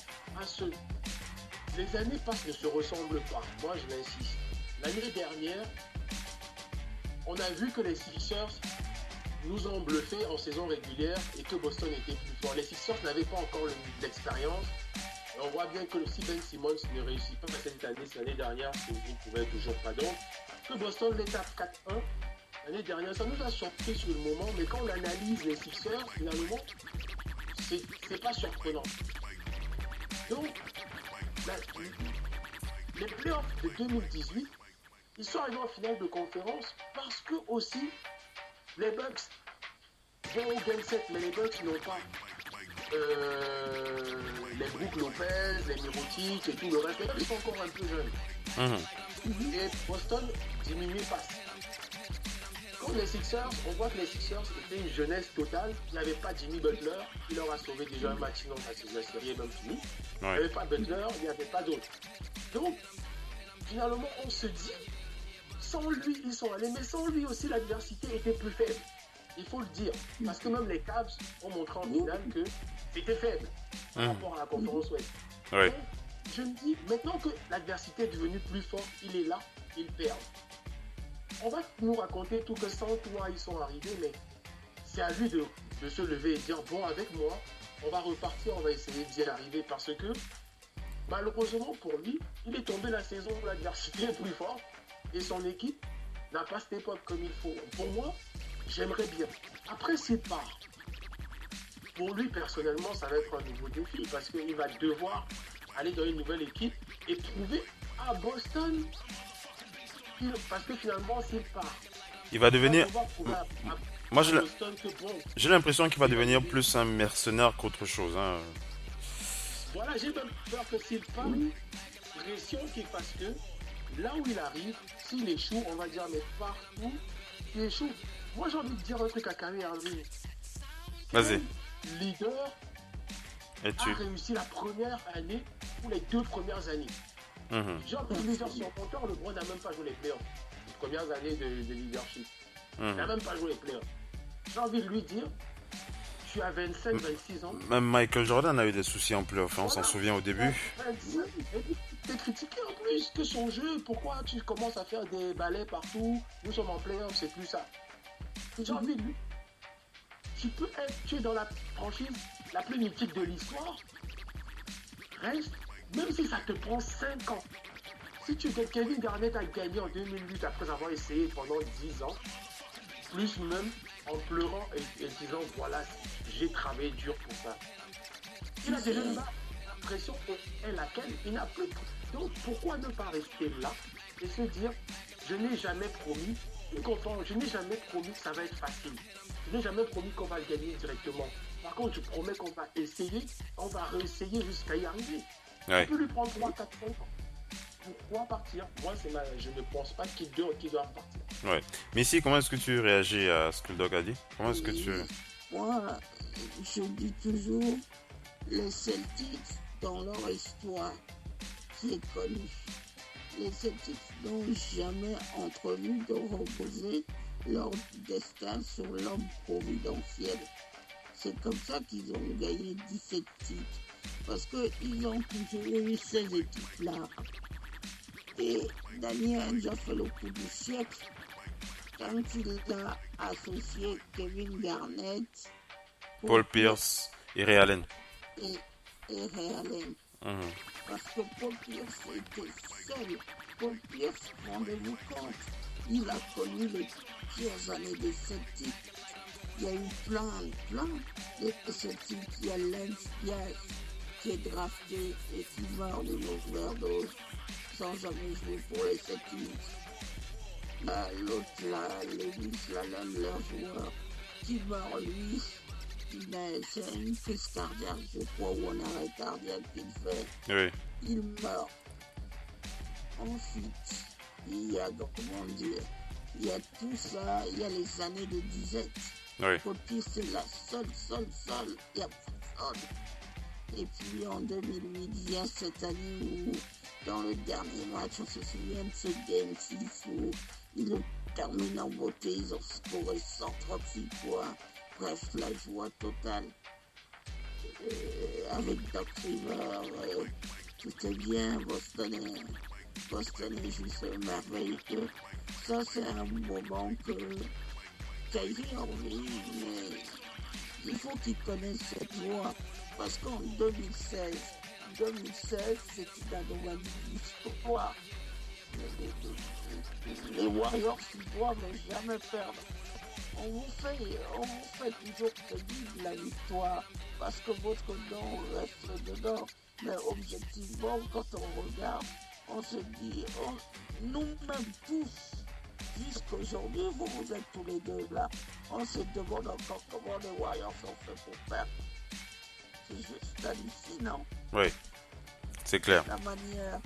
[SPEAKER 10] les années passent ne se ressemblent pas. Moi, je l'insiste. L'année dernière, on a vu que les Sixers nous ont bluffé en saison régulière et que Boston était plus fort. Les Sixers n'avaient pas encore l'expérience. Et on voit bien que si Ben Simmons ne réussit pas cette année, l'année dernière, il ne pouvait toujours pas donc. Que Boston les tape 4-1 l'année dernière, ça nous a surpris sur le moment, mais quand on analyse les Sixers, finalement, c'est pas surprenant. Donc, les playoffs de 2018, ils sont arrivés en finale de conférence parce que aussi les Bucks vont au Game 7, mais les Bucks n'ont pas les Brook Lopez, les Mirotic et tout le reste. Les Bucks sont encore un peu jeunes. Et Boston diminue passe. Comme les Sixers, on voit que les Sixers étaient une jeunesse totale. Il n'y avait pas Jimmy Butler, qui leur a sauvé déjà un match, sinon la série est même finie. Il n'y avait pas Butler, il n'y avait pas d'autres. Donc, finalement, on se dit, sans lui, ils sont allés, mais sans lui aussi, l'adversité était plus faible. Il faut le dire. Parce que même les Cavs ont montré en finale que c'était faible par rapport à la conférence Ouest.
[SPEAKER 8] Oui.
[SPEAKER 10] Je me dis, maintenant que l'adversité est devenue plus forte, il est là, il perd. On va nous raconter tout que sans toi, ils sont arrivés, mais c'est à lui de se lever et dire, bon, avec moi, on va repartir, on va essayer d'y arriver. Parce que, malheureusement pour lui, il est tombé la saison où l'adversité est plus forte et son équipe n'a pas cette époque comme il faut. Pour moi, j'aimerais bien. Après, s'il part, pour lui, personnellement, ça va être un nouveau défi parce qu'il va devoir aller dans une nouvelle équipe et trouver à Boston. Parce que finalement, s'il part,
[SPEAKER 8] il va devenir... Moi, j'ai l'impression qu'il va devenir plus un mercenaire qu'autre chose. Hein.
[SPEAKER 10] Voilà, j'ai même peur que s'il part, pression qu'il fasse que là où il arrive, s'il échoue, on va dire, mais partout, il échoue. Moi, j'ai envie de dire un truc à Kyrie Irving.
[SPEAKER 8] Vas-y.
[SPEAKER 10] Leader a réussi la première année ou les 2 premières années. Genre, le leader sur compteur, LeBron n'a même pas joué les playoffs. Les premières années de leadership. Il n'a même pas joué les playoffs. J'ai envie de lui dire, tu as 25-26 ans.
[SPEAKER 8] Même Michael Jordan a eu des soucis en playoff, on s'en souvient au début.
[SPEAKER 10] Tu es critiqué en plus que son jeu. Pourquoi tu commences à faire des balais partout? Nous sommes en playoff, c'est plus ça. J'ai envie de lui. Tu es dans la franchise la plus mythique de l'histoire. Reste, même si ça te prend 5 ans. Si Kevin Garnett a gagné en 2008 après avoir essayé pendant 10 ans, plus même en pleurant et disant voilà, j'ai travaillé dur pour ça. Il a déjà l'impression est laquelle il n'a plus. Donc pourquoi ne pas rester là et se dire je n'ai jamais promis que ça va être facile. Je n'ai jamais promis qu'on va le gagner directement. Par contre, je promets qu'on va essayer, on va réessayer jusqu'à y arriver. Ça peut lui prendre 3, 4, 5 ans. Pourquoi partir? Moi, je ne pense pas qu'il doit partir.
[SPEAKER 8] Ouais. Mais ici, comment est-ce que tu réagis à ce que le Doc a dit? Comment est-ce que tu...
[SPEAKER 12] Moi, je dis toujours, les Celtics, dans leur histoire, c'est connu. Les Celtics n'ont jamais entrevu de reposer leur destin sur l'homme providentiel. C'est comme ça qu'ils ont gagné 17 titres. Parce qu'ils ont toujours eu ces équipes-là. Et Danny Ainge a fait le coup du siècle quand il a associé Kevin Garnett,
[SPEAKER 8] Paul Pierce et Ray Allen.
[SPEAKER 12] Et Ray Allen. Parce que Paul Pierce était seul. Paul Pierce, rendez-vous compte, il a connu les pires années des Celtics. Il y a eu plein de Celtics. Il y a Lance Diaz qui est drafté et qui meurt d'une overdose sans jamais jouer pour les Celtics. L'autre là, Lewis, l'un de leurs joueurs, qui meurt lui. C'est une crise cardiaque, je crois, ou un arrêt cardiaque qu'il fait.
[SPEAKER 8] Oui.
[SPEAKER 12] Il meurt. Ensuite, il y a, comment dire, il y a tout ça, il y a les années de disette.
[SPEAKER 8] Oui.
[SPEAKER 12] Côté, c'est la seule, il y a personne. Et puis en 2008, il y a cette année où, dans le dernier match, on se souvient de ce Game 6 où ils le terminent en beauté, ils ont scoré 136 points. Bref, la joie totale. Avec Doc Rivers, tout est bien, Boston est juste merveilleux. Ça, c'est un moment que Kyrie a envie, mais il faut qu'il connaisse cette joie. Parce qu'en 2016, c'est une anomalie d'histoire. Les Warriors ne doivent jamais perdre. On vous fait toujours crédit de la victoire parce que votre nom reste dedans. Mais objectivement, quand on regarde, on se dit, nous-mêmes tous, jusqu'aujourd'hui, vous êtes tous les deux là. On se demande encore comment les Warriors sont faits pour perdre. C'est juste hallucinant.
[SPEAKER 8] Oui, c'est clair.
[SPEAKER 12] La manière.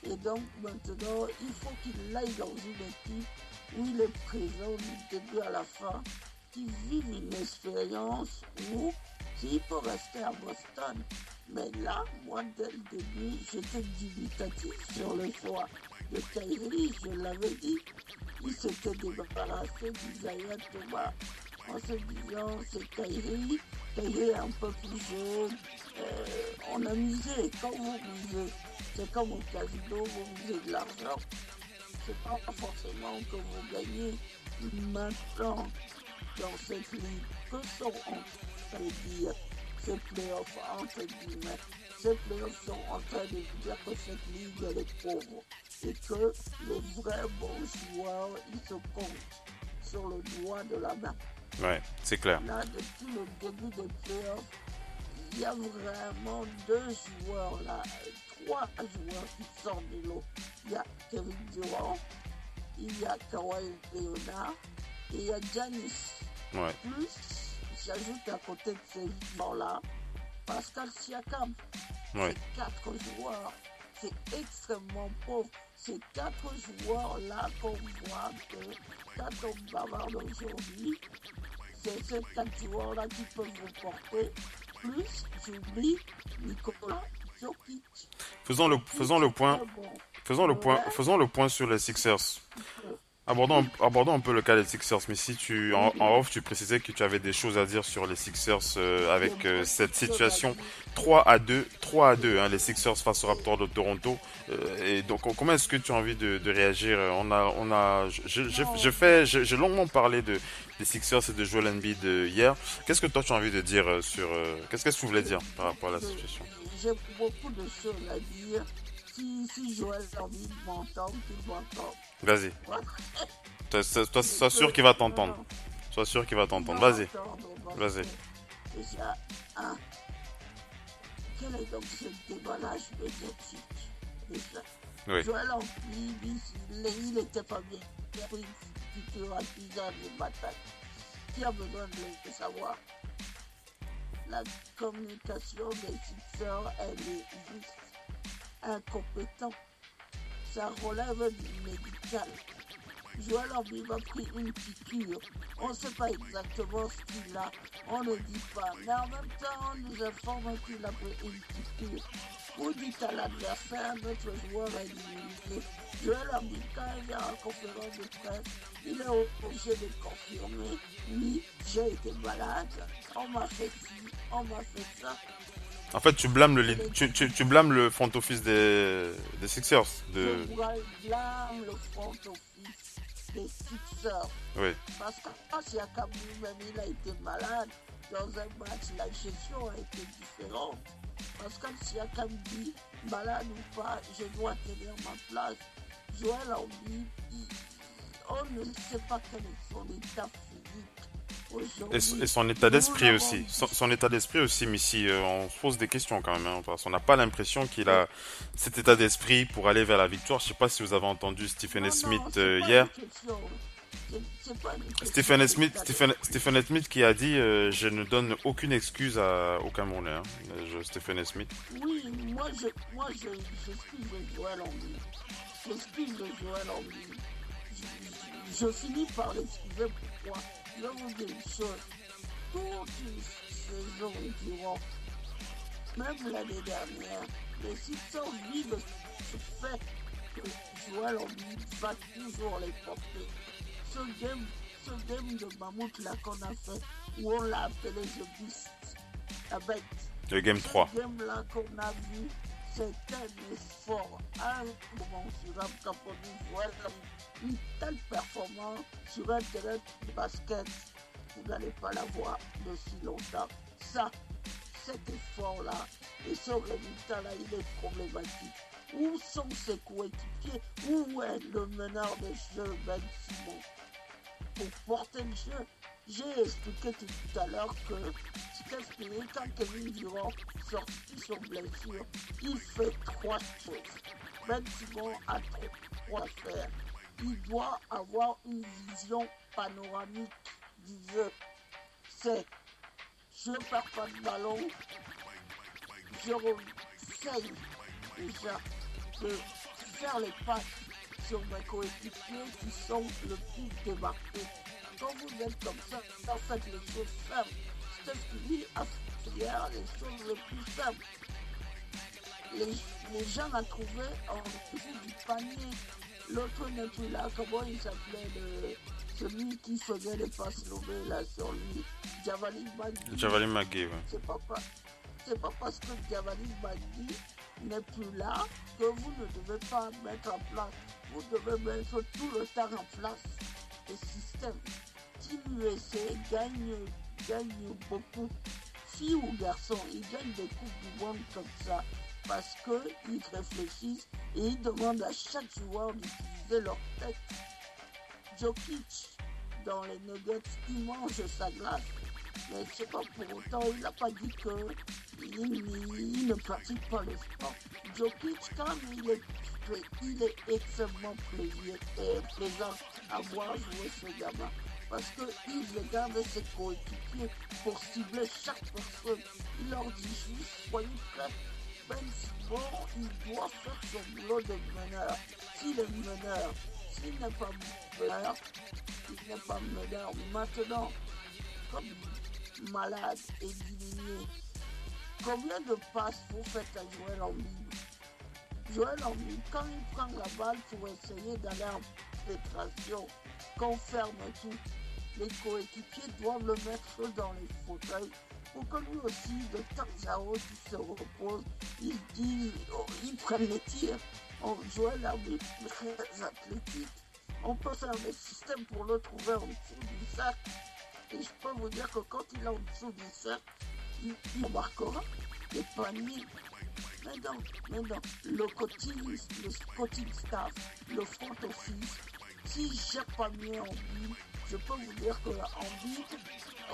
[SPEAKER 12] Et donc maintenant, il faut qu'il aille dans une équipe où il est présent du début à la fin, qui vive une expérience où il peut rester à Boston. Mais là, moi, dès le début, j'étais dubitatif sur le choix de Kyrie. Je l'avais dit, il s'était débarrassé d'Isaiah Thomas en se disant, c'est Kyrie est un peu plus jeune. On a misé. Quand vous misez, c'est comme au casino, vous misez de l'argent. C'est pas forcément que vous gagnez. Maintenant, dans cette ligue, que sont en train de dire ces playoffs, entre guillemets, ces playoffs sont en train de dire que cette ligue elle est pauvre et que les vrais bons joueurs, ils se comptent sur le doigt de la main.
[SPEAKER 8] Ouais, c'est clair.
[SPEAKER 12] Là, depuis le début des playoffs, il y a vraiment 2 joueurs là, 3 joueurs qui sortent de l'eau. Il y a Kevin Durant, il y a Kawhi Leonard et il y a Giannis.
[SPEAKER 8] Ouais.
[SPEAKER 12] Plus, j'ajoute à côté de ces joueurs-là, Pascal Siakam.
[SPEAKER 8] Ouais.
[SPEAKER 12] C'est 4 joueurs. C'est extrêmement pauvre. Ces 4 joueurs-là qu'on voit que quand on bavarde aujourd'hui, c'est ces 4 joueurs-là qui peuvent vous porter. Plus, j'oublie Nikola Jokic.
[SPEAKER 8] Faisons le point sur les Sixers. Abordons un peu le cas des Sixers, mais si en off, tu précisais que tu avais des choses à dire sur les Sixers avec cette situation 3-2, hein, les Sixers face aux Raptors de Toronto. Et donc, comment est-ce que tu as envie de réagir? J'ai longuement parlé des Sixers et de Joel Embiid hier. Qu'est-ce que toi tu as envie de dire sur qu'est-ce que tu voulais dire par rapport à la situation?
[SPEAKER 12] J'ai beaucoup de choses à dire. Si Joel Embiid m'entend, qu'il m'entend.
[SPEAKER 8] Vas-y. Sois sûr qu'il va t'entendre. Sois sûr qu'il va t'entendre. Vas-y. Vas-y.
[SPEAKER 12] Déjà, quel est donc ce déballage médiatique déjà?
[SPEAKER 8] Oui.
[SPEAKER 12] Joel Embiid, il n'était pas bien. Il a pris une future artisan de bataille. Qui a besoin de le savoir? La communication des Sixers, elle est juste incompétente. Ça relève du médical. Joël Embiid a pris une piqûre. On ne sait pas exactement ce qu'il a, on ne dit pas. Mais en même temps, on nous informe qu'il a pris une piqûre. Vous dites à l'adversaire, notre joueur est éliminé. Joël Embiid, quand il vient en conférence de presse, il est obligé de confirmer. Oui, j'ai été malade, on m'a fait ci, on m'a fait ça.
[SPEAKER 8] En fait, tu blâmes tu blâmes le front office des Sixers.
[SPEAKER 12] Je blâme le front office des Sixers.
[SPEAKER 8] Oui.
[SPEAKER 12] Parce que quand Siakam lui-même il a été malade, dans un match, la gestion a été différente. Parce que Siakam dit, malade ou pas, je dois tenir ma place. Joël Embiid, on ne sait pas quel est son état physique.
[SPEAKER 8] Et son état d'esprit aussi. Son état d'esprit aussi, Missy, on se pose des questions quand même. Hein, parce qu'on n'a pas l'impression qu'il a cet état d'esprit pour aller vers la victoire. Je ne sais pas si vous avez entendu Stephen Smith hier. Stephen Smith qui a dit je ne donne aucune excuse au Camerounais. Hein. Stephen Smith.
[SPEAKER 12] Oui, moi j'excuse Joël Embiid. J'excuse Joël Embiid. Je finis par l'excuser. Pourquoi? Je vais vous dire une chose. Toute une saison durant, même l'année dernière, les Sixers vivent ce fait que Joël Embiid va toujours les porter. Ce game de Mammouth là qu'on a fait, où on l'a appelé The Beast, la bête.
[SPEAKER 8] Le game 3.
[SPEAKER 12] Ce game là qu'on a vu, c'est un effort incommensurable quand on dit Joël Embiid. Une telle performance sur un terrain de basket, vous n'allez pas la voir de si longtemps. Ça, cet effort-là et ce résultat-là, il est problématique. Où sont ses coéquipiers? Où est le meneur de jeu, Ben Simmons? Pour porter le jeu, j'ai expliqué tout à l'heure que Steph Curry, quand Kevin Durant sortit sur blessure, il fait 3 choses. Ben Simmons a 3 à faire. Il doit avoir une vision panoramique du jeu. C'est, je ne perds pas de ballon, je essaye déjà de faire les passes sur mes coéquipiers qui sont le plus démarqués. Quand vous êtes comme ça, en fait les choses simples. Steph Curry a fait hier les choses les plus simples. Les gens l'ont trouvé en dessous du panier. L'autre n'est plus là, comment il s'appelait, celui qui faisait les passes lobées là sur lui, Javale
[SPEAKER 8] McGee. Ouais.
[SPEAKER 12] C'est pas parce que Javale McGee n'est plus là que vous ne devez pas mettre en place. Vous devez mettre tout le temps en place le système. Team USA gagne beaucoup. Filles ou garçons, ils gagnent des coupes du monde comme ça. Parce qu'ils réfléchissent et ils demandent à chaque joueur d'utiliser leur tête. Jokic, dans les Nuggets, il mange sa glace. Mais c'est pas pour autant, il n'a pas dit qu'il ne pratique pas le sport. Jokic, quand il est extrêmement plaisant à voir jouer ce gamin. Parce qu'il regarde ses coéquipiers pour cibler chaque personne. Il leur dit juste, soyez prêts. Ben Simmons, il doit faire son boulot de meneur. S'il est meneur, s'il n'est pas meneur, il n'est pas meneur. Maintenant, comme malade et diminué, combien de passes vous faites à Joël Embiid? Joël Embiid, quand il prend la balle pour essayer d'aller en pénétration, qu'on ferme tout, les coéquipiers doivent le mettre dans les fauteuils. Pour que lui aussi, de temps à autre, il se repose, il prenne les tirs. Joël Embiid est très athlétique. On peut faire des systèmes pour le trouver en dessous du sac. Et je peux vous dire que quand il est en dessous du sac, il marquera des paniers. Mais non, le coaching staff, le front office, si j'ai pas mis Embiid, je peux vous dire que Embiid,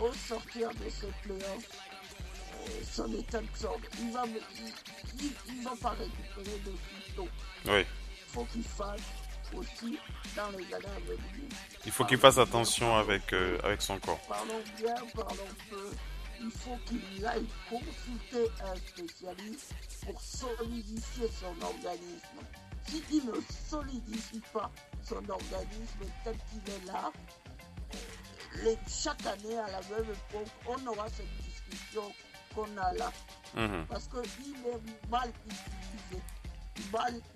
[SPEAKER 12] au sortir de ces playoffs, son état de forme, il va pas récupérer de tôt.
[SPEAKER 8] Oui.
[SPEAKER 12] Il faut qu'il fasse aussi dans les années à venir.
[SPEAKER 8] Il faut qu'il fasse attention avec son corps.
[SPEAKER 12] Parlons bien, parlons peu. Il faut qu'il aille consulter un spécialiste pour solidifier son organisme. s'il ne solidifie pas son organisme tel qu'il est là, chaque année à la même époque, on aura cette discussion qu'on a là. Parce qu'il est mal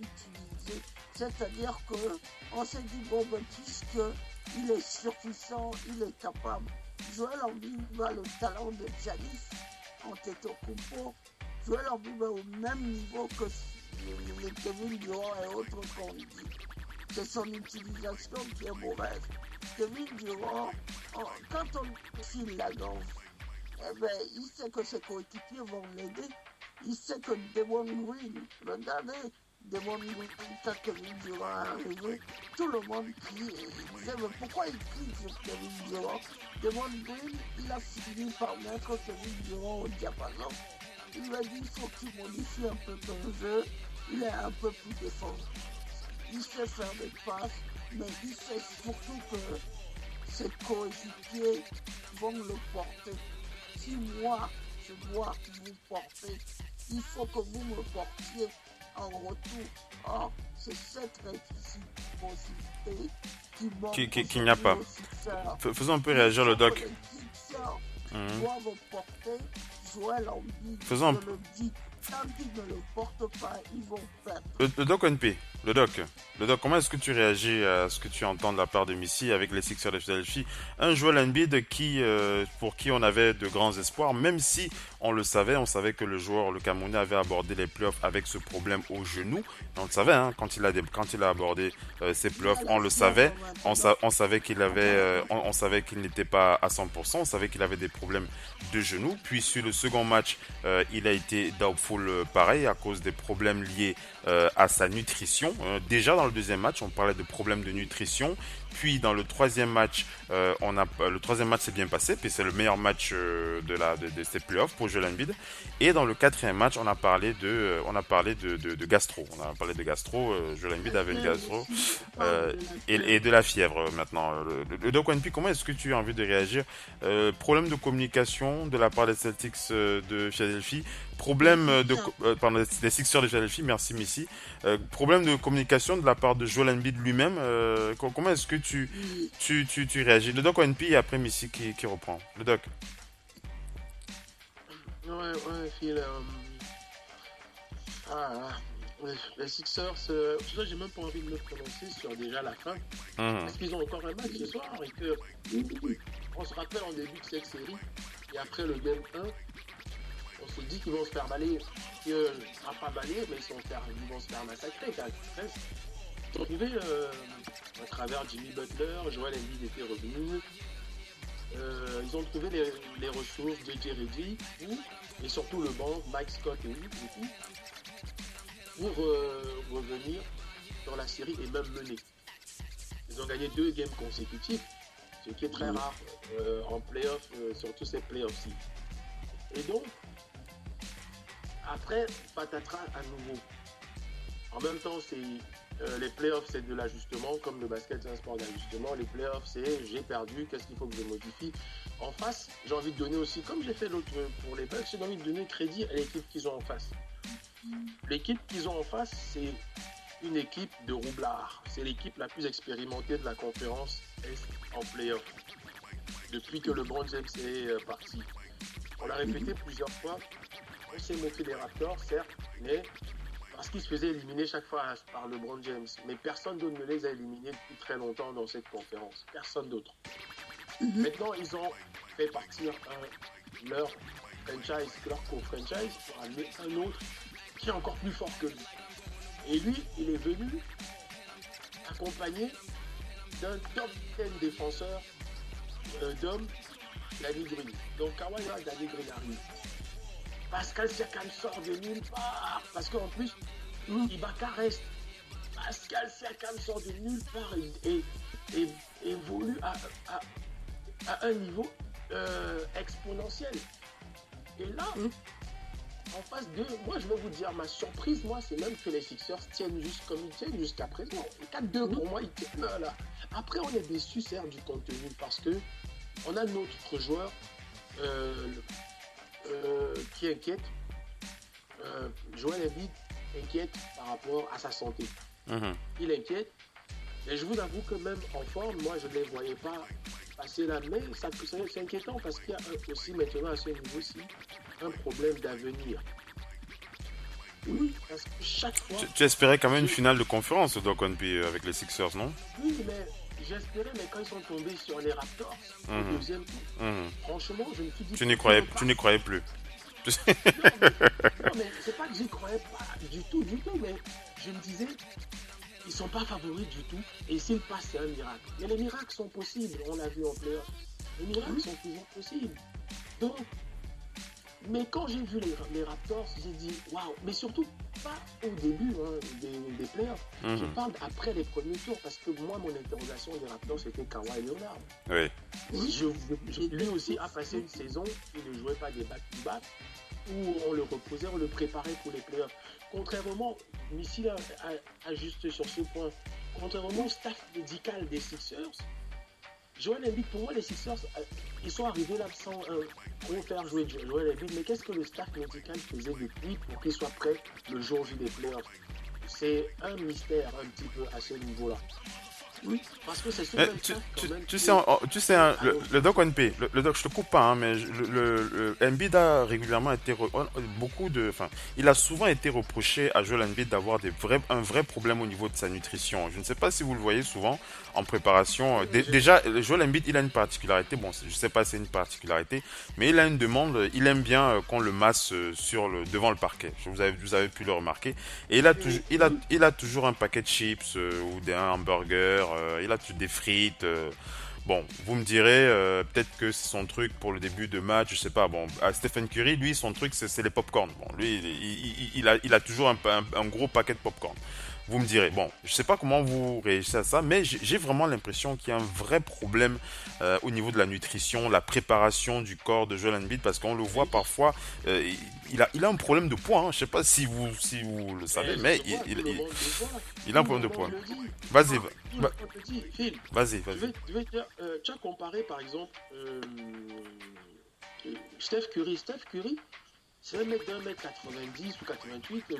[SPEAKER 12] utilisé. C'est-à-dire qu'on s'est dit, bon, ben, puisqu'il est surpuissant, il est capable. Joel Embiid a le talent de Giannis Antetokounmpo. Joel Embiid est au même niveau que les Kevin Durant et autres qu'on dit. C'est son utilisation qui est mauvaise. Kevin Durant, quand on file la danse, eh ben, il sait que ses coéquipiers vont l'aider. Il sait que Devon Green, le dernier Devon Green, quand Kevin Durant est arrivé, tout le monde crie. Il disait, mais pourquoi il crie sur Kevin Durant? Devon Green, il a fini par mettre Kevin Durant au diapason. Il lui a dit, il faut qu'il modifie un peu ton jeu. Il est un peu plus défensif. Il sait faire des passes, mais il sait surtout que ses coéquipiers vont le porter. Si moi, je dois vous porter, il faut que vous me portiez en retour. Or, c'est cette réciprocité
[SPEAKER 8] qui n'y a pas. Faisons un peu réagir le doc.
[SPEAKER 12] Doivent porter Joel Embiid.
[SPEAKER 8] Faisons un...
[SPEAKER 12] Quand ils ne le portent pas, ils vont perdre.
[SPEAKER 8] Le doc NP, le doc, comment est-ce que tu réagis à ce que tu entends de la part de Missy avec les Sixers de Philadelphie? Un Joel Embiid pour qui on avait de grands espoirs, même si on le savait, on savait que le Camerounais avait abordé les playoffs avec ce problème au genou. On le savait, hein, quand il a abordé ses playoffs, on le savait, on savait qu'il n'était pas à 100%, on savait qu'il avait des problèmes de genou. Puis sur le second match, il a été doubtful pareil à cause des problèmes liés à sa nutrition. Déjà dans le deuxième match, on parlait de problèmes de nutrition. Puis dans le troisième match, le troisième match s'est bien passé, puis c'est le meilleur match de ces playoffs pour Joel Embiid. Et dans le quatrième match, on a parlé de gastro. On a parlé de gastro. Joel Embiid avait une gastro et de la fièvre maintenant. Le Doc NP, comment est-ce que tu as envie de réagir? Problème de communication de la part des Celtics de Philadelphie. Problème des Sixers de Philadelphie, merci Missy. Problème de communication de la part de Joel Embiid lui-même. Comment est-ce que tu réagis? Le Doc NP et après Missy qui reprend. Le Doc.
[SPEAKER 10] Ouais, Phil. Les Sixers, là j'ai même pas envie de me prononcer sur déjà la fin. Parce qu'ils ont encore un match ce soir et que on se rappelle en début de cette série et après le game 1. On se dit qu'ils vont se faire balayer. Pas balayer, mais ils vont se faire massacrer. Ils ont trouvé, à travers Jimmy Butler, Joel Embiid était revenu. Ils ont trouvé les ressources de JJ Redick et surtout le banc, Mike Scott et Wood, pour revenir dans la série et même mener. Ils ont gagné 2 games consécutifs, ce qui est très rare en playoff, surtout ces playoffs-ci. Et donc, après, patatras à nouveau. En même temps, les playoffs, c'est de l'ajustement, comme le basket, c'est un sport d'ajustement. Les playoffs, c'est j'ai perdu, qu'est-ce qu'il faut que je modifie. En face, j'ai envie de donner aussi, comme j'ai fait l'autre pour les Bucks, j'ai envie de donner crédit à l'équipe qu'ils ont en face. L'équipe qu'ils ont en face, c'est une équipe de roublards. C'est l'équipe la plus expérimentée de la conférence Est en playoff. Depuis que LeBron James est parti. On l'a répété plusieurs fois. On s'est moqué des Raptors, certes, mais parce qu'ils se faisaient éliminer chaque fois par LeBron James. Mais personne d'autre ne les a éliminés depuis très longtemps dans cette conférence. Personne d'autre. Maintenant, ils ont fait partir leur franchise, leur co-franchise, pour amener un autre qui est encore plus fort que lui. Et lui, il est venu accompagné d'un top 10 défenseur d'hommes, Danny Green. Donc Kawhi Leonard, Danny Green arrive. Pascal Siakam sort de nulle part. Parce qu'en plus, Ibaka reste. Pascal Siakam sort de nulle part et évolue à un niveau exponentiel. Et là, en face de... Moi, je vais vous dire, ma surprise, moi, c'est même que les Sixers tiennent juste comme ils tiennent jusqu'à présent. 4-2, pour moi, ils tiennent là. Après, on est déçus, certes, du contenu, parce que on a notre joueur qui inquiète. Joel Embiid inquiète par rapport à sa santé. Il inquiète. Et je vous avoue que même en forme, moi, je ne les voyais pas passer là. Mais c'est inquiétant parce qu'il y a aussi maintenant à ce niveau-ci un problème d'avenir. Oui, parce que chaque fois...
[SPEAKER 8] Tu espérais quand même une finale de conférence, Doc Onpi, avec les Sixers, non?
[SPEAKER 10] Oui, mais j'espérais, mais quand ils sont tombés sur les Raptors, le deuxième tour, franchement, je me suis dit...
[SPEAKER 8] Tu n'y croyais plus.
[SPEAKER 10] non, mais c'est pas que j'y croyais pas du tout, mais je me disais, ils sont pas favoris du tout, et s'ils passent, c'est un miracle. Mais les miracles sont possibles, on l'a vu en playoff. Les miracles sont toujours possibles. Donc, mais quand j'ai vu les Raptors, j'ai dit waouh, mais surtout pas au début des playoffs. Je parle après les premiers tours parce que moi, mon interrogation des Raptors, c'était Kawhi Leonard.
[SPEAKER 8] Oui.
[SPEAKER 10] Lui aussi a passé une saison, il ne jouait pas des back-to-back, où on le reposait, on le préparait pour les playoffs. Contrairement, Missy a juste sur ce point, contrairement au staff médical des Sixers, Joel Embiid, pour moi, les Sixers, ils sont arrivés là sans faire jouer Joel Embiid. Mais qu'est-ce que le staff médical faisait depuis pour qu'il soit prêt le jour J des playoffs? C'est un mystère un petit peu à ce niveau-là. Oui, parce que c'est super.
[SPEAKER 8] Tu sais, le Doc Onpi, le Doc, je te coupe pas, hein, mais le Embiid a régulièrement été il a souvent été reproché à Joel Embiid d'avoir un vrai problème au niveau de sa nutrition. Je ne sais pas si vous le voyez souvent en préparation. Déjà, Joel Embiid, il a une particularité. Bon, je sais pas si c'est une particularité, mais il a une demande. Il aime bien qu'on le masse devant le parquet. Vous avez pu le remarquer. Et il a toujours un paquet de chips ou d'un hamburger. Il a des frites. Bon, vous me direz, peut-être que c'est son truc pour le début de match, je sais pas. Bon, à Stephen Curry, lui, son truc, c'est les pop-corn. Bon, lui, il a toujours un gros paquet de pop-corn. Vous me direz, bon, je sais pas comment vous réagissez à ça, mais j'ai vraiment l'impression qu'il y a un vrai problème au niveau de la nutrition, la préparation du corps de Joel Embiid, parce qu'on le voit parfois, il a un problème de poids, hein. Je sais pas si vous le savez, mais il a un problème de poids. Vas-y. Vas-y.
[SPEAKER 10] Je vais te dire, tu as comparé par exemple Steph Curry. Steph Curry, c'est un mec d'1m90 ou 88 pour...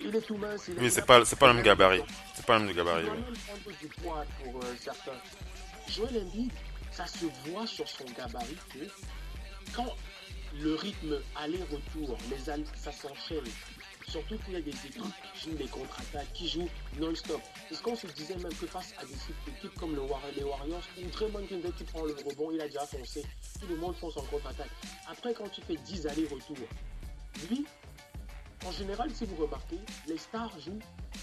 [SPEAKER 10] il est tout mince.
[SPEAKER 8] Oui, c'est pas le même gabarit. C'est pas le même gabarit.
[SPEAKER 10] Il va même prendre du poids pour certains. Joel Embiid, ça se voit sur son gabarit que quand le rythme aller-retour, ça s'enchaîne. Surtout qu'il y a des équipes qui jouent des contre-attaques, qui jouent non-stop. Parce qu'on se disait même que face à des équipes comme les Warriors, où Draymond Green, dès qu'il prend le rebond, il a déjà foncé. Tout le monde fonce en contre-attaque. Après, quand tu fais 10 allers-retours, lui, en général, si vous remarquez, les stars jouent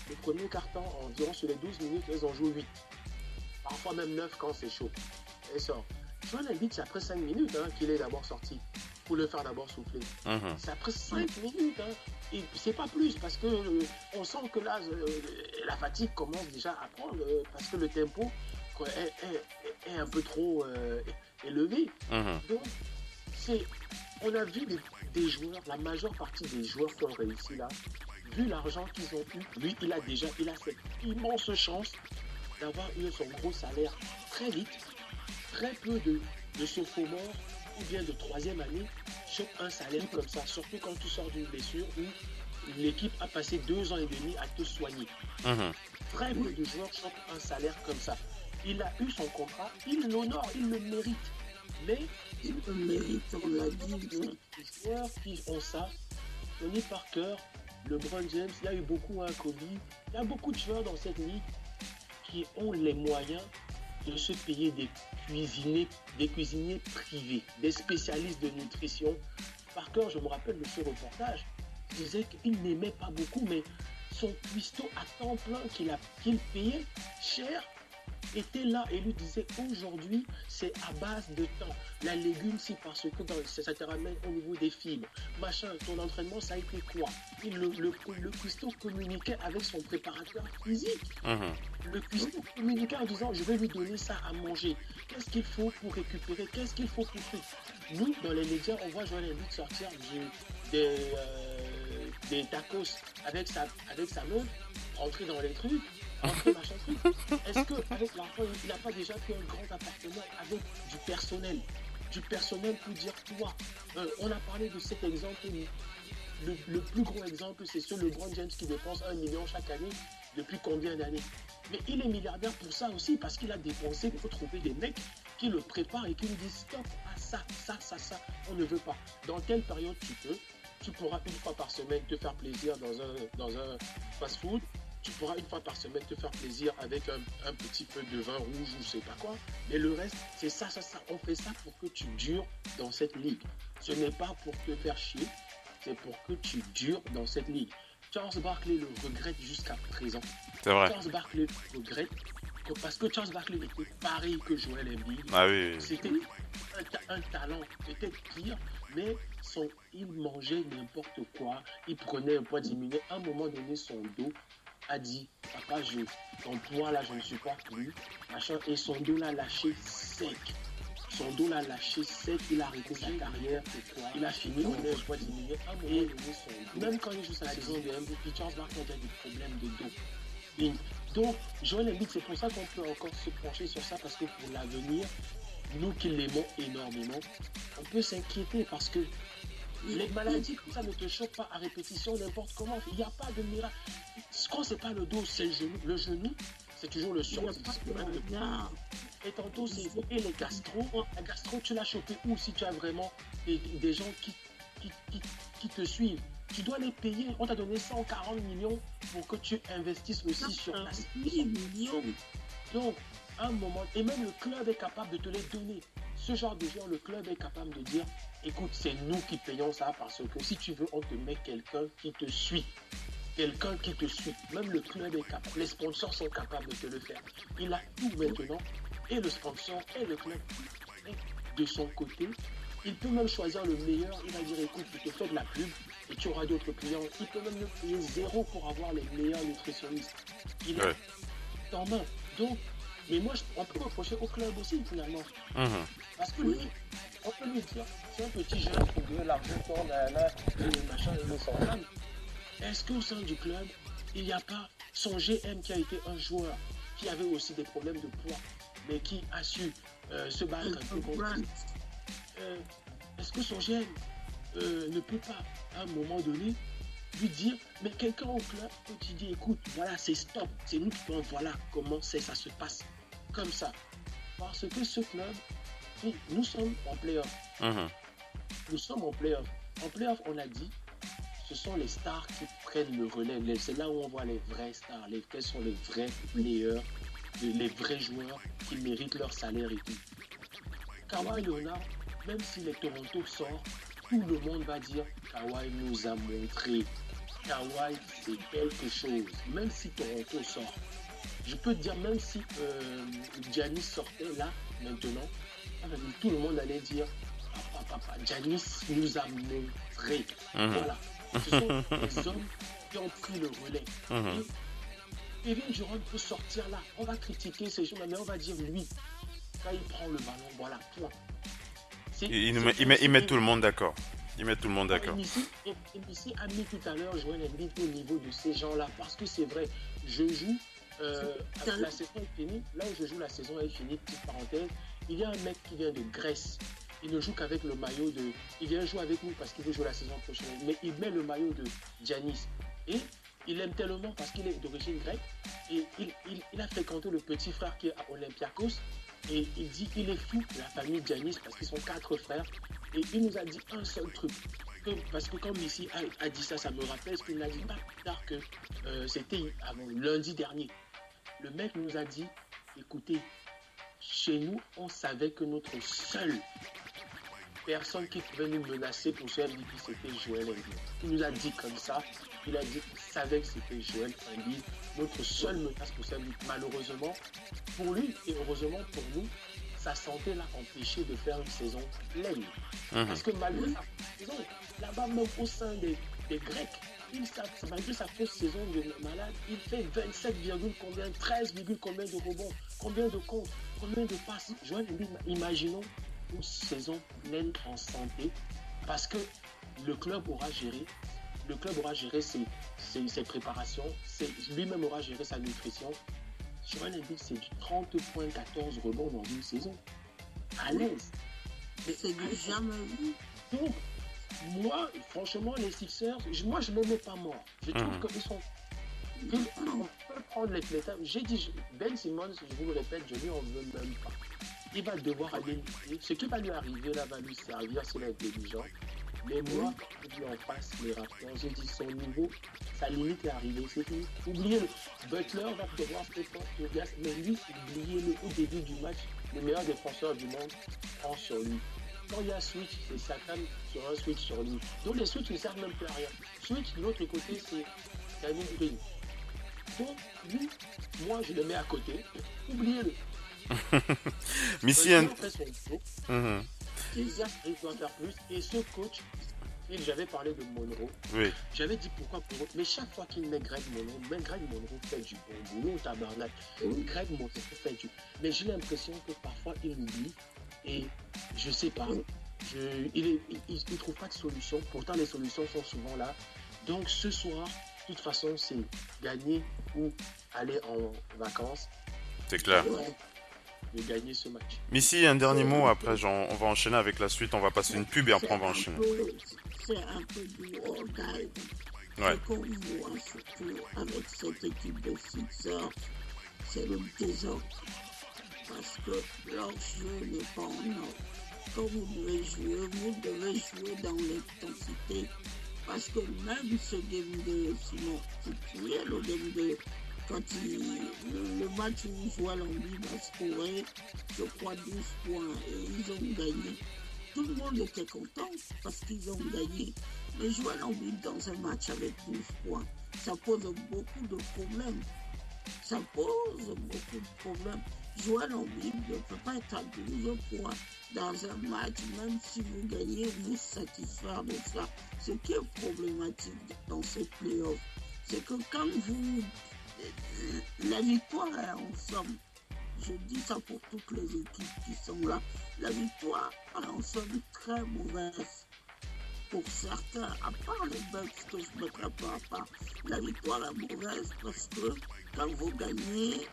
[SPEAKER 10] le premier quart-temps environ sur les 12 minutes, elles en jouent 8. Parfois même 9 quand c'est chaud. Et ça. Joel Embiid, c'est après 5 minutes qu'il est d'abord sorti. Pour le faire d'abord souffler. C'est après 5 minutes. Et c'est pas plus parce que on sent que là, la fatigue commence déjà à prendre parce que le tempo est un peu trop élevé. Donc, on a vu des joueurs, la majeure partie des joueurs qui ont réussi là, vu l'argent qu'ils ont eu, lui, il a cette immense chance d'avoir eu son gros salaire très vite, très peu de sophomore ou bien de troisième année sur un salaire comme ça, surtout quand tu sors d'une blessure où l'équipe a passé 2 ans et demi à te soigner. Très peu de joueurs sortent un salaire comme ça. Il a eu son contrat, il l'honore, il le mérite. Mais
[SPEAKER 12] il le mérite, on l'a dit.
[SPEAKER 10] Les joueurs qui ont ça, Tony Parker, LeBron James, il y a eu beaucoup à Kobe, il y a beaucoup de joueurs dans cette ligue qui ont les moyens de se payer des cuisiniers privés, des spécialistes de nutrition. Parker, je me rappelle de ce reportage, disait qu'il n'aimait pas beaucoup, mais son cuistot à temps plein qu'il payait cher était là et lui disait aujourd'hui c'est à base de temps. La légume, c'est parce que ça te ramène au niveau des fibres. Machin, ton entraînement, ça a été quoi? Le cuistot communiquait avec son préparateur physique. Le cuistot communiquait en disant je vais lui donner ça à manger. Qu'est-ce qu'il faut pour récupérer? Qu'est-ce qu'il faut pour tout? Nous, dans les médias, on voit Joel Embiid sortir des tacos avec sa meuf, rentrer dans les trucs. Est-ce qu'avec l'argent, il n'a pas déjà fait un grand appartement avec du personnel pour dire toi, on a parlé de cet exemple le plus gros exemple, c'est ce LeBron James qui dépense 1 million chaque année depuis combien d'années? Mais il est milliardaire pour ça aussi, parce qu'il a dépensé pour trouver des mecs qui le préparent et qui lui disent stop à ça, on ne veut pas. Dans telle période tu pourras une fois par semaine te faire plaisir dans un fast-food. Tu pourras une fois par semaine te faire plaisir avec un petit peu de vin rouge ou je sais pas quoi. Mais le reste, c'est ça. On fait ça pour que tu dures dans cette ligue. Ce n'est pas pour te faire chier, c'est pour que tu dures dans cette ligue. Charles Barkley le regrette jusqu'à présent.
[SPEAKER 8] C'est vrai.
[SPEAKER 10] Charles Barkley regrette parce que Charles Barkley était pareil que Joel Embiid.
[SPEAKER 8] Ah oui.
[SPEAKER 10] C'était un talent, peut-être pire, mais il mangeait n'importe quoi. Il prenait un poids diminué. À un moment donné, son dos a dit, papa, ton poids là, je ne supporte plus, machin, et son dos l'a lâché sec. Il a arrêté sa carrière, il a fini, on est un poids diminué. À un moment donné, son dos, même quand il joue sa saison de MVP, Charles Barkley a des problèmes de dos. Donc, Joel Embiid, c'est pour ça qu'on peut encore se pencher sur ça, parce que pour l'avenir, nous qui l'aimons énormément, on peut s'inquiéter parce que les maladies comme ça ne te choquent pas à répétition n'importe comment. Il n'y a pas de miracle. Quand c'est pas le dos, c'est le genou. Le genou, c'est toujours le sursis. Et tantôt, c'est les gastro. La gastro, tu l'as chopé où si tu as vraiment des gens qui te suivent? Tu dois les payer. On t'a donné 140 millions pour que tu investisses aussi sur la millions. Donc, à un moment, et même le club est capable de te les donner. Ce genre de joueur, le club est capable de dire, écoute, c'est nous qui payons ça parce que si tu veux, on te met quelqu'un qui te suit. Même le club est capable. Les sponsors sont capables de te le faire. Il a tout maintenant, et le sponsor et le club. Et de son côté, il peut même choisir le meilleur. Il va dire, écoute, tu te fais de la pub et tu auras d'autres clients. Il peut même le payer 0 pour avoir les meilleurs nutritionnistes. Il est en main. Donc, mais moi, on peut reprocher au club aussi, finalement. Parce que lui, on peut lui dire, c'est un petit jeune qui veut l'argent pour le machin et le central. Est-ce qu'au sein du club, il n'y a pas son GM qui a été un joueur qui avait aussi des problèmes de poids, mais qui a su se battre un peu contre lui? Est-ce que son GM ne peut pas, à un moment donné, lui dire, mais quelqu'un au club peut te dire, écoute, voilà, c'est stop, c'est nous qui pensons, voilà comment ça se passe, comme ça. Parce que ce club, nous sommes en play-off. Nous sommes en play-off. En play-off, on a dit, ce sont les stars qui prennent le relais. C'est là où on voit les vrais stars, quels sont les vrais players, les vrais joueurs qui méritent leur salaire et tout. Kawhi Leonard, même si les Toronto sort, tout le monde va dire, Kawhi nous a montré. Kawhi, c'est quelque chose. Même si Toronto sort. Je peux te dire, même si Giannis sortait là, maintenant, tout le monde allait dire, papa, Giannis nous a montré. Voilà. Ce sont les hommes qui ont pris le relais. Et Kevin Durant peut sortir là. On va critiquer ces gens, mais on va dire lui, quand il prend le ballon, voilà, point.
[SPEAKER 8] Il met tout le monde d'accord.
[SPEAKER 10] Ici a mis tout à l'heure Joel Embiid au niveau de ces gens-là, parce que c'est vrai, je joue, la saison est finie, là où je joue, la saison est finie, petite parenthèse, il y a un mec qui vient de Grèce, il ne joue qu'avec le maillot de... Il vient jouer avec nous parce qu'il veut jouer la saison prochaine, mais il met le maillot de Giannis, et il aime tellement parce qu'il est d'origine grecque, et il a fréquenté le petit frère qui est à Olympiakos, et il dit qu'il est fou de la famille Giannis parce qu'ils sont 4 frères. Et il nous a dit un seul truc. Parce que comme ici a dit ça, ça me rappelle ce qu'il n'a dit pas plus tard que c'était lundi dernier. Le mec nous a dit, écoutez, chez nous, on savait que notre seule personne qui pouvait nous menacer pour ce MVP, c'était Joel Embiid. Il nous a dit comme ça. Il a dit qu'il savait que c'était Joel Embiid, notre seule menace pour ça. Malheureusement, pour lui et heureusement pour nous, sa santé l'a empêché de faire une saison pleine. Parce que malgré sa saison, là-bas même au sein des Grecs, malgré sa fausse saison de malade, il fait 27, combien, 13, combien de rebonds, combien de comptes, combien de passes. Joel Embiid, imaginons une saison pleine en santé, parce que le club aura géré ses préparations, lui-même aura géré sa nutrition. Joel Embiid, c'est du 30,14 rebonds dans une saison. À l'aise.
[SPEAKER 12] C'est du jamais vu.
[SPEAKER 10] Donc, moi, franchement, les Sixers, moi, je ne les mets pas morts. Je trouve qu'ils sont... On peut prendre les plétables. J'ai dit, Ben Simmons, je vous le répète, je lui en veux même pas. Il va devoir aller lutter. Ce qui va lui arriver là va lui servir s'il est intelligent. Mais moi, je dis en face les Raptors, j'ai dit son niveau, sa limite est arrivée, c'est fini. Oubliez-le. Butler va devoir se faire sur glace, mais lui, oubliez-le au début du match, le meilleur défenseur du monde prend sur lui. Quand il y a switch, c'est Satan sur un switch sur lui. Donc les switches ne servent même plus à rien. Switch de l'autre côté, c'est Danny Green. Donc lui, moi je le mets à côté, oubliez-le.
[SPEAKER 8] Missy
[SPEAKER 10] il doit faire plus. Et ce coach, j'avais parlé de Monroe.
[SPEAKER 8] Oui.
[SPEAKER 10] J'avais dit pourquoi pour eux. Mais chaque fois qu'il met Greg Monroe fait du bon boulot, tabarnak. Greg Monroe fait du. Mais j'ai l'impression que parfois il oublie. Et je sais pas. Il trouve pas de solution. Pourtant les solutions sont souvent là. Donc ce soir, de toute façon, c'est gagner ou aller en vacances.
[SPEAKER 8] C'est clair.
[SPEAKER 10] De gagner ce match.
[SPEAKER 8] Missy, un dernier mot, après on va enchaîner avec la suite, on va passer une pub et après on va enchaîner.
[SPEAKER 12] C'est un peu du all-time.
[SPEAKER 8] Ouais.
[SPEAKER 12] Ce qu'on voit surtout avec cette équipe de Sixers, c'est le désordre. Parce que leur jeu n'est pas en ordre. Quand vous devez jouer dans l'intensité. Parce que même ce game 2, sinon, c'est plus le game 2. Quand le match où Joël Embiid va scorer, je crois 12 points et ils ont gagné. Tout le monde était content parce qu'ils ont gagné. Mais Joël Embiid dans un match avec 12 points, ça pose beaucoup de problèmes. Joël Embiid ne peut pas être à 12 points dans un match, même si vous gagnez, vous satisfaire de ça. Ce qui est problématique dans ces playoffs, c'est que quand la victoire est en somme, je dis ça pour toutes les équipes qui sont là, la victoire est en somme très mauvaise pour certains, à part les Bucks que je ne mettrai pas à part. La victoire est mauvaise parce que quand vous gagnez,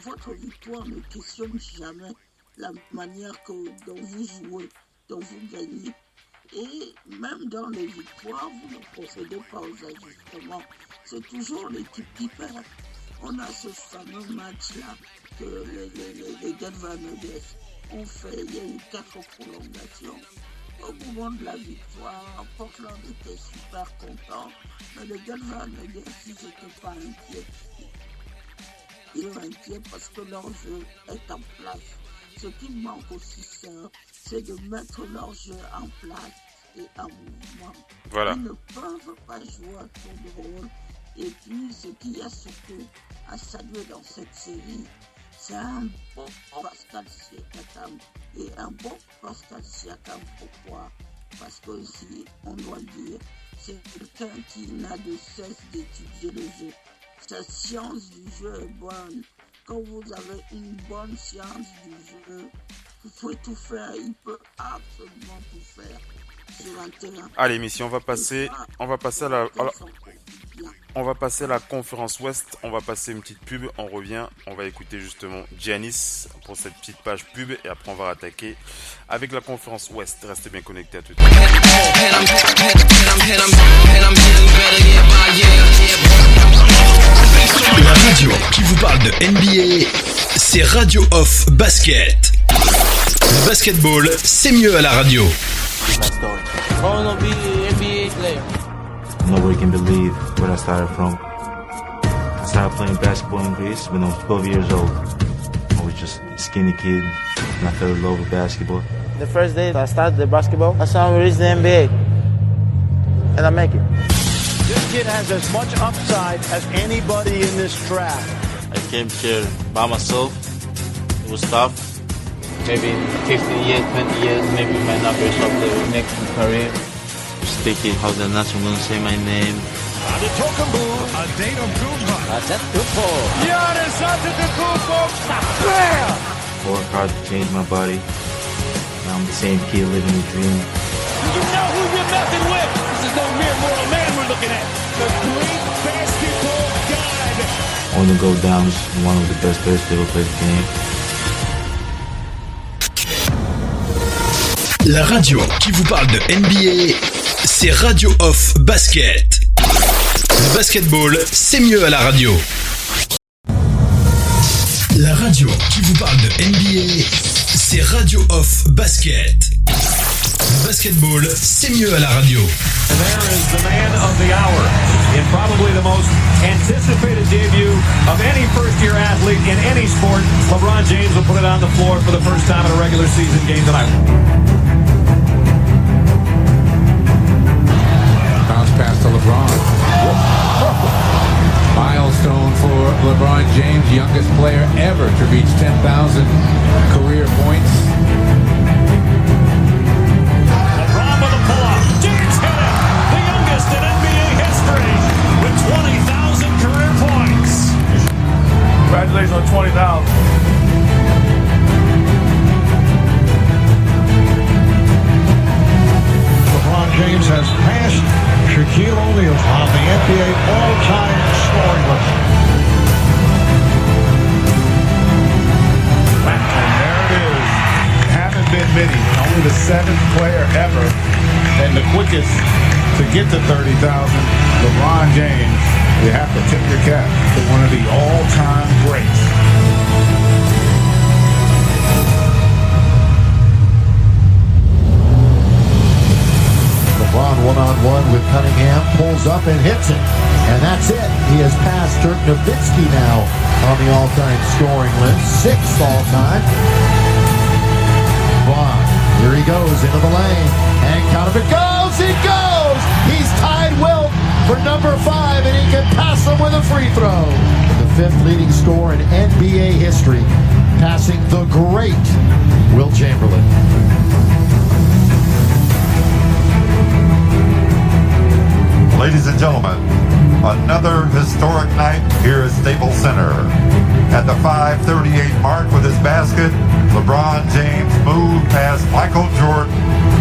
[SPEAKER 12] votre victoire ne questionne jamais la manière dont vous jouez, dont vous gagnez. Et même dans les victoires, vous ne procédez pas aux ajustements. C'est toujours l'équipe qui perd. On a ce fameux match-là que les Denver Nuggets ont fait. Il y a eu 4 prolongations. Au moment de la victoire, Portland était super content. Mais les Denver Nuggets, ils n'étaient pas inquiets. Ils sont inquiets parce que leur jeu est en place. Ce qui manque aussi, c'est de mettre leur jeu en place et en mouvement.
[SPEAKER 8] Voilà.
[SPEAKER 12] Ils ne peuvent pas jouer à tour de rôle. Et puis, ce qu'il y a surtout à saluer dans cette série, c'est un bon Pascal Siakam. Et un bon Pascal Siakam, pourquoi? Parce que si on doit dire, c'est quelqu'un qui n'a de cesse d'étudier le jeu. Sa science du jeu est bonne. Quand vous avez une bonne science du jeu, vous pouvez tout faire. Il peut absolument tout faire sur un terrain.
[SPEAKER 8] Allez, Missy, on va passer à la conférence Ouest. On va passer une petite pub. On revient. On va écouter justement Giannis pour cette petite page pub et après on va attaquer avec la conférence Ouest. Restez bien connectés à tout de suite.
[SPEAKER 7] La radio qui vous parle de NBA, c'est Radio Off Basket. Le basketball, c'est mieux à la radio.
[SPEAKER 31] Nobody can believe where I started from. I started playing basketball in Greece when I was 12 years old. I was just a skinny kid and I fell in love with basketball.
[SPEAKER 13] The first day I started the basketball, I saw him reach the NBA. And I make it.
[SPEAKER 14] This kid has as much upside as anybody in this draft.
[SPEAKER 31] I came here by myself. It was tough. Maybe in 15 years, 20 years, maybe my numbers of the next career. Just thinking how the national will say my name.
[SPEAKER 14] Antetokounmpo, Antetokounmpo. Giannis Antetokounmpo. Bam!
[SPEAKER 31] Work hard to change my body. Now I'm the same kid living the dream.
[SPEAKER 5] You know who you're messing with. This is no mere mortal man we're looking at. The great basketball god.
[SPEAKER 31] I want to go down as one of the best players to ever play the game.
[SPEAKER 7] La radio qui vous parle de NBA, c'est Radio Off Basket. Le basketball, c'est mieux à la radio. La radio qui vous parle de NBA, c'est Radio Off Basket. Le basketball, c'est mieux à la radio.
[SPEAKER 9] And there is the man of the hour in probably the most anticipated debut of any first-year athlete in any sport. LeBron James will put it on the floor for the first time in a regular season game tonight.
[SPEAKER 15] Bounce pass to LeBron. Milestone for LeBron James, youngest player ever to reach 10,000 career points.
[SPEAKER 9] LeBron with a pull-up. James hit it. The youngest in NBA history with 20,000 career points.
[SPEAKER 16] Congratulations on 20,000.
[SPEAKER 14] LeBron James has passed Shaquille O'Neal on the NBA all-time scoring list.
[SPEAKER 16] And there it is. Haven't been many. Only the 7th player ever and the quickest to get to 30,000. LeBron James. You have to tip your cap to one of the all-time greats.
[SPEAKER 14] LeBron one-on-one with Cunningham, pulls up and hits it. And that's it. He has passed Dirk Nowitzki now on the all-time scoring list. 6th all-time. LeBron, here he goes into the lane. And count if it goes, he goes! He's tied Wilt for number 5, and he can pass him with a free throw. The 5th leading scorer in NBA history, passing the great Wilt Chamberlain.
[SPEAKER 17] Ladies and gentlemen, another historic night here at Staples Center. At the 5:38 mark with his basket, LeBron James moved past Michael Jordan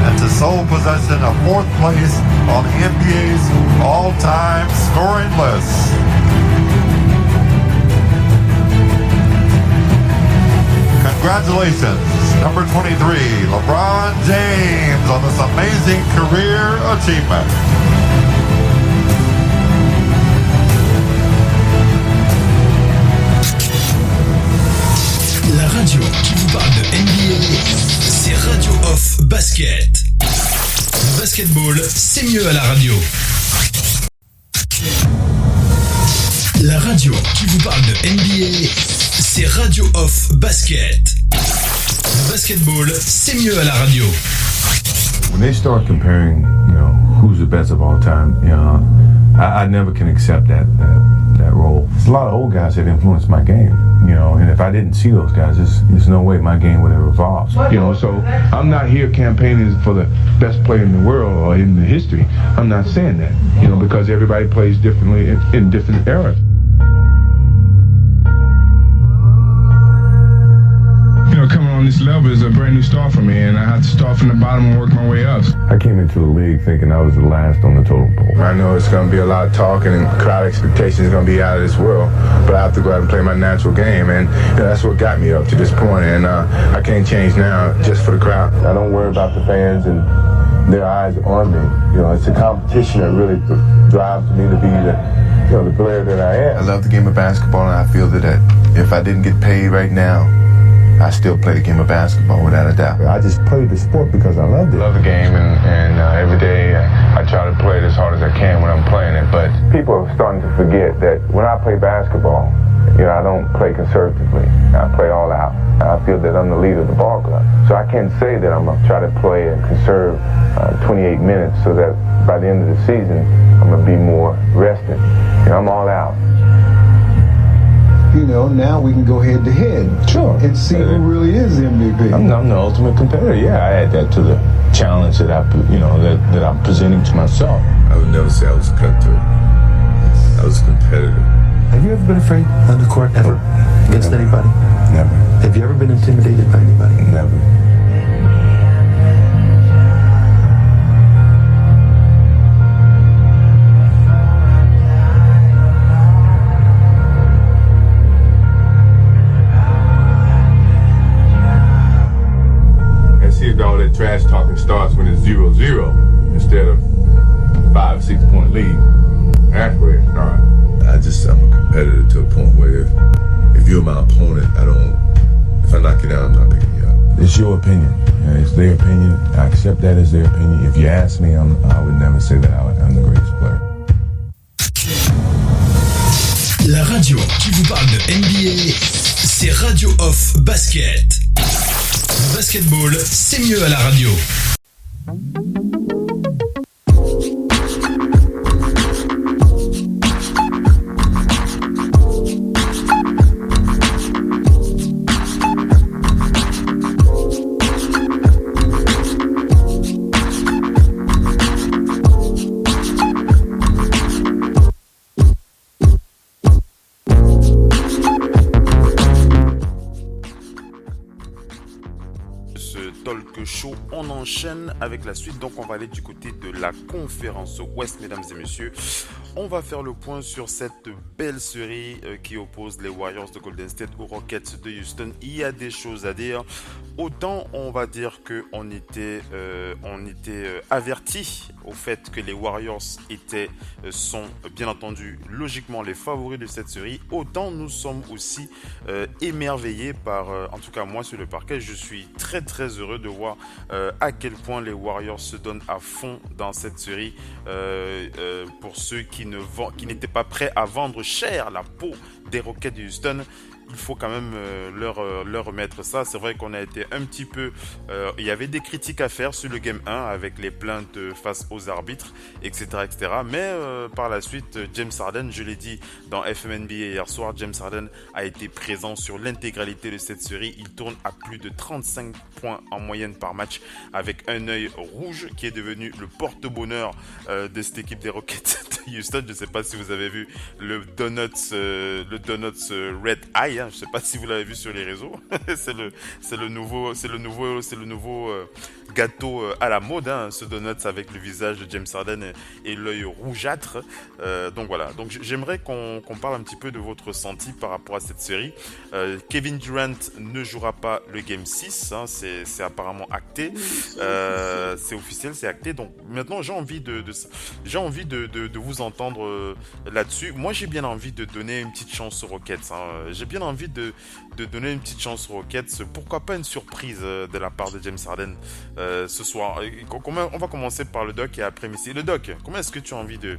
[SPEAKER 17] into sole possession of 4th place on the NBA's all-time scoring list. Congratulations, number 23, LeBron James, on this amazing career achievement.
[SPEAKER 7] La radio qui vous parle de NBA, c'est Radio Off Basket. Le basketball, c'est mieux à la radio. La radio qui vous parle de NBA, c'est Radio Off Basket. Le basketball, c'est mieux à la radio.
[SPEAKER 18] When they start comparing, who's the best of all time, I never can accept that role. There's a lot of old guys that influenced my game, and if I didn't see those guys, there's no way my game would have evolved. So I'm not here campaigning for the best player in the world or in the history. I'm not saying that, because everybody plays differently in different eras.
[SPEAKER 19] Coming on this level is a brand new start for me, and I have to start from the bottom and work my way up.
[SPEAKER 18] I came into the league thinking I was the last on the totem pole. I know it's going to be a lot of talking and crowd expectations going to be out of this world, but I have to go out and play my natural game, and that's what got me up to this point, and I can't change now just for the crowd. I don't worry about the fans and their eyes on me. It's a competition that really drives me to be the player that I am. I love the game of basketball, and I feel that if I didn't get paid right now, I still play the game of basketball without a doubt. I just played the sport because I loved it. I love the game, and every day I try to play it as hard as I can when I'm playing it. But people are starting to forget that when I play basketball, I don't play conservatively. I play all out. I feel that I'm the leader of the ball club. So I can't say that I'm going to try to play and conserve 28 minutes so that by the end of the season, I'm going to be more rested. I'm all out.
[SPEAKER 19] Now we can go head to head. Sure. And see who really is MVP.
[SPEAKER 18] I'm the ultimate competitor. Yeah, I add that to the challenge that that I'm presenting to myself. I would never say I was cutthroat. I was competitive.
[SPEAKER 20] Have you ever been afraid on the court ever? Against anybody?
[SPEAKER 18] Never.
[SPEAKER 20] Have you ever been intimidated by anybody?
[SPEAKER 18] Never. All that trash talking It starts when it's 0-0 instead of 5-6 point lead. That's where it starts.
[SPEAKER 1] I'm a competitor to a point where if you're my opponent, if I knock you down, I'm not picking you up.
[SPEAKER 18] It's your opinion. It's their opinion. I accept that as their opinion. If you ask me, I would never say that I'm the greatest player.
[SPEAKER 7] La radio qui vous parle de NBA, c'est Radio Off Basket. Le basketball, c'est mieux à la radio.
[SPEAKER 8] Show, on enchaîne avec la suite, donc on va aller du côté de la conférence Ouest, mesdames et messieurs. On va faire le point sur cette belle série qui oppose les Warriors de Golden State aux Rockets de Houston. Il y a des choses à dire. Autant on va dire que on était averti au fait que les Warriors sont bien entendu logiquement les favoris de cette série. Autant nous sommes aussi émerveillés par, en tout cas moi sur le parquet, je suis très très heureux de voir à quel point les Warriors se donnent à fond dans cette série. Pour ceux qui n'étaient pas prêts à vendre cher la peau des Rockets de Houston, il faut quand même leur remettre ça. C'est vrai qu'on a été un petit peu... il y avait des critiques à faire sur le Game 1 avec les plaintes face aux arbitres, etc. Mais par la suite, James Harden, je l'ai dit dans FMNBA hier soir, James Harden a été présent sur l'intégralité de cette série. Il tourne à plus de 35 points en moyenne par match avec un œil rouge qui est devenu le porte-bonheur de cette équipe des Rockets de Houston. Je ne sais pas si vous avez vu le Donuts Red Eye. Je ne sais pas si vous l'avez vu sur les réseaux. c'est le nouveau gâteau à la mode, ce donuts avec le visage de James Harden et l'œil rougeâtre. Donc voilà. Donc j'aimerais qu'on parle un petit peu de votre ressenti par rapport à cette série. Kevin Durant ne jouera pas le Game 6. C'est apparemment acté. C'est officiel, c'est acté. Donc maintenant j'ai envie de vous entendre là-dessus. Moi j'ai bien envie de donner une petite chance aux Rockets. J'ai bien envie de donner une petite chance aux Rockets. Pourquoi pas une surprise de la part de James Harden ce soir. On va commencer par le Doc et après Missy. Le Doc, comment est-ce que tu as envie de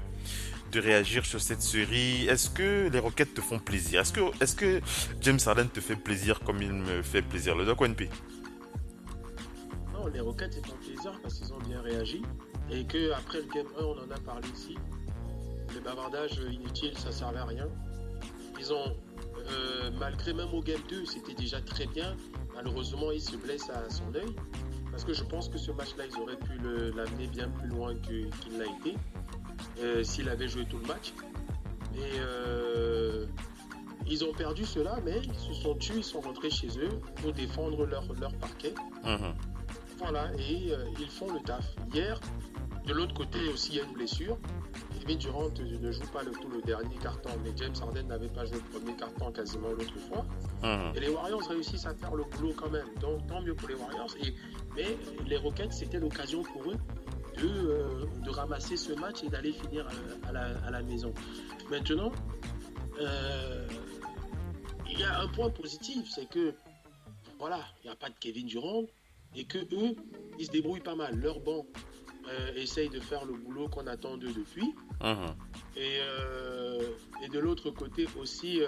[SPEAKER 8] réagir sur cette série? Est-ce que les Rockets te font plaisir? Est-ce que James Harden te fait plaisir comme il me fait plaisir? Le Doc ONP?
[SPEAKER 10] Non, les Rockets te font plaisir parce qu'ils ont bien réagi et que après le Game 1, on en a parlé ici. Le bavardage inutile, ça servait à rien. Ils ont malgré même au Game 2, c'était déjà très bien. Malheureusement, il se blesse à son œil. Parce que je pense que ce match-là, ils auraient pu l'amener bien plus loin qu'il l'a été. S'il avait joué tout le match. Et ils ont perdu cela, mais ils se sont tués, ils sont rentrés chez eux pour défendre leur parquet. Voilà, et ils font le taf. Hier, de l'autre côté aussi, il y a une blessure. Kevin Durant ne joue pas tout le dernier carton, mais James Harden n'avait pas joué le premier carton quasiment l'autre fois. Et les Warriors réussissent à faire le boulot quand même. Donc tant mieux pour les Warriors. Mais les Rockets, c'était l'occasion pour eux de ramasser ce match et d'aller finir à la maison. Maintenant, il y a un point positif, c'est que voilà, il n'y a pas de Kevin Durant et que eux, ils se débrouillent pas mal. Leur banc essaye de faire le boulot qu'on attend d'eux depuis. Et de l'autre côté aussi,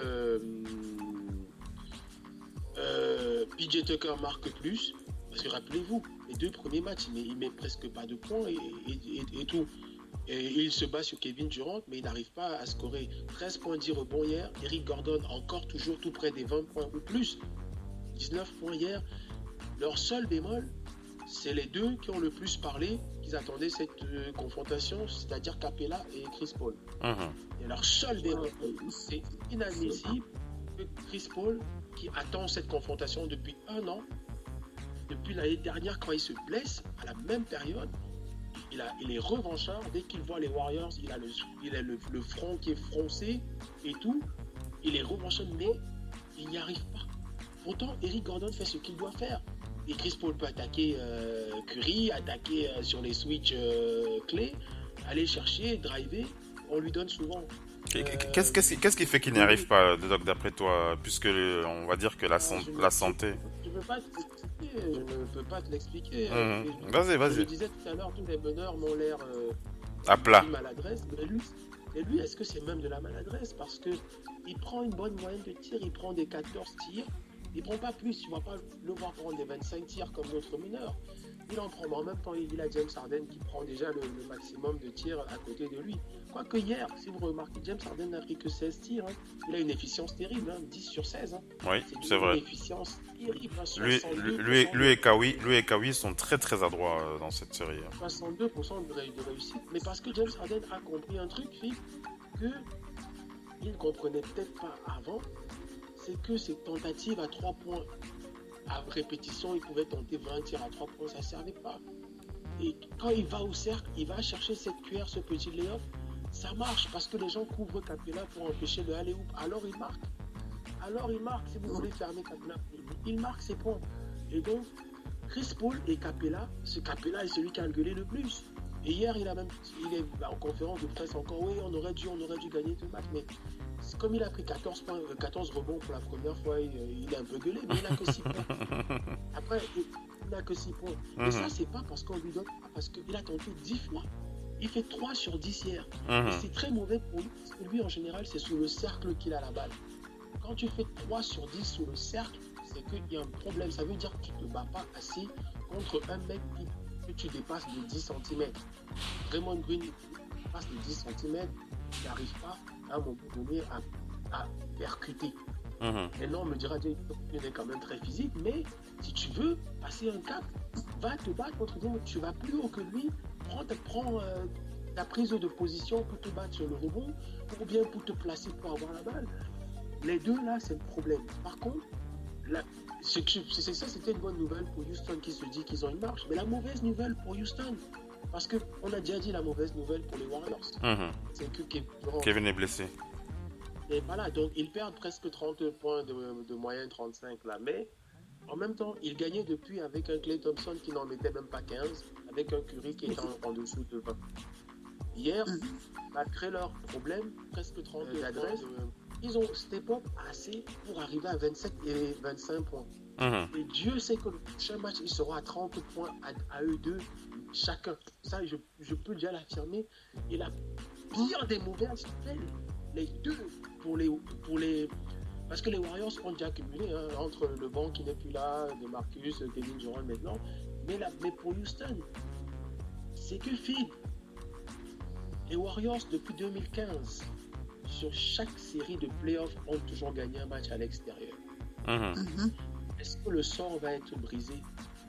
[SPEAKER 10] PJ Tucker marque plus. Parce que rappelez-vous, les deux premiers matchs, il met presque pas de points et tout. Et il se bat sur Kevin Durant, mais il n'arrive pas à scorer 13 points, 10 rebonds hier. Eric Gordon encore toujours tout près des 20 points ou plus. 19 points hier. Leur seul bémol, c'est les deux qui ont le plus parlé, qu'ils attendaient cette confrontation, c'est-à-dire Capella et Chris Paul. Et leur seul bémol, c'est inadmissible que Chris Paul, qui attend cette confrontation depuis un an, depuis l'année dernière quand il se blesse, à la même période, il est revanchard. Dès qu'il voit les Warriors, il a le front qui est froncé et tout. Il est revanchard, mais il n'y arrive pas. Pourtant, Eric Gordon fait ce qu'il doit faire. Et Chris Paul peut attaquer Curry, attaquer sur les switches clés, aller chercher, driver. On lui donne souvent.
[SPEAKER 8] Qu'est-ce qui fait qu'il n'y arrive pas, Doc, d'après toi, puisque on va dire que la santé...
[SPEAKER 10] Je ne peux pas te l'expliquer.
[SPEAKER 8] Vas-y.
[SPEAKER 10] Je disais tout à l'heure, tous les meneurs m'ont l'air
[SPEAKER 8] à plat.
[SPEAKER 10] de maladresse. Mais lui, est-ce que c'est même de la maladresse? Parce que il prend une bonne moyenne de tirs, il prend des 14 tirs. Il prend pas plus, tu vas pas le voir prendre des 25 tirs comme notre mineur. Il en prend, mais en même temps, il a James Harden qui prend déjà le maximum de tirs à côté de lui. Quoique hier, si vous remarquez, James Harden n'a pris que 16 tirs. Hein. Il a une efficience terrible, 10 sur 16. Hein.
[SPEAKER 8] Oui, c'est vrai.
[SPEAKER 10] Une efficience terrible.
[SPEAKER 8] Lui et Kawhi sont très très adroits dans cette série.
[SPEAKER 10] 62% de réussite. Mais parce que James Harden a compris un truc, Philippe, qu'il ne comprenait peut-être pas avant, c'est que ces tentatives à 3 points, à répétition, il pouvait tenter 20 tirs à 3 points, ça ne servait pas. Et quand il va au cercle, il va chercher cette cuillère, ce petit layup, ça marche parce que les gens couvrent Capella pour empêcher le alley-oop. Alors il marque, si vous voulez fermer Capella, il marque ses points. Et donc, Chris Paul et Capella, ce Capella est celui qui a gueulé le plus. Et hier, il est en conférence de presse encore, oui, on aurait dû gagner ce match, mais comme il a pris 14 rebonds pour la première fois, il est un peu gueulé, mais il n'a que 6 points. Après, il n'a que 6 points. Et ça, c'est pas parce qu'on lui donne, parce qu'il a tenté 10 fois. Il fait 3 sur 10 hier. Et c'est très mauvais pour lui, parce que lui, en général, c'est sous le cercle qu'il a la balle. Quand tu fais 3 sur 10 sous le cercle, c'est qu'il y a un problème. Ça veut dire que tu ne te bats pas assez contre un mec que tu dépasses de 10 cm. Draymond Green passe de 10 cm, il n'arrive pas à un moment donné à percuter. Maintenant, on me dira qu'il est quand même très physique, mais si tu veux passer un cap, va te battre contre lui, tu vas plus haut que lui, prends ta prise de position pour te battre sur le rebond, ou bien pour te placer pour avoir la balle. Les deux là, c'est le problème. Par contre, c'est ça, c'était une bonne nouvelle pour Houston qui se dit qu'ils ont une marche. Mais la mauvaise nouvelle pour Houston, parce qu'on a déjà dit la mauvaise nouvelle pour les Warriors, c'est que
[SPEAKER 8] Kevin est blessé.
[SPEAKER 10] Et voilà, donc ils perdent presque 30 points de moyenne, 35 là. Mais en même temps, ils gagnaient depuis avec un Klay Thompson qui n'en mettait même pas 15, avec un Curry qui était en dessous de 20. Hier, malgré leurs problèmes, presque 30 d'adresse, ils ont step up assez pour arriver à 27 et 25 points. Et Dieu sait que le prochain match, ils seront à 30 points à eux deux, chacun. Ça, je peux déjà l'affirmer. Et la pire des mauvaises nouvelles, les deux, pour les... Parce que les Warriors ont déjà cumulé entre le banc qui n'est plus là, de Marcus, Kevin Durant maintenant. Mais pour Houston, c'est que Phil, les Warriors depuis 2015, sur chaque série de playoffs, ont toujours gagné un match à l'extérieur. Est-ce que le sort va être brisé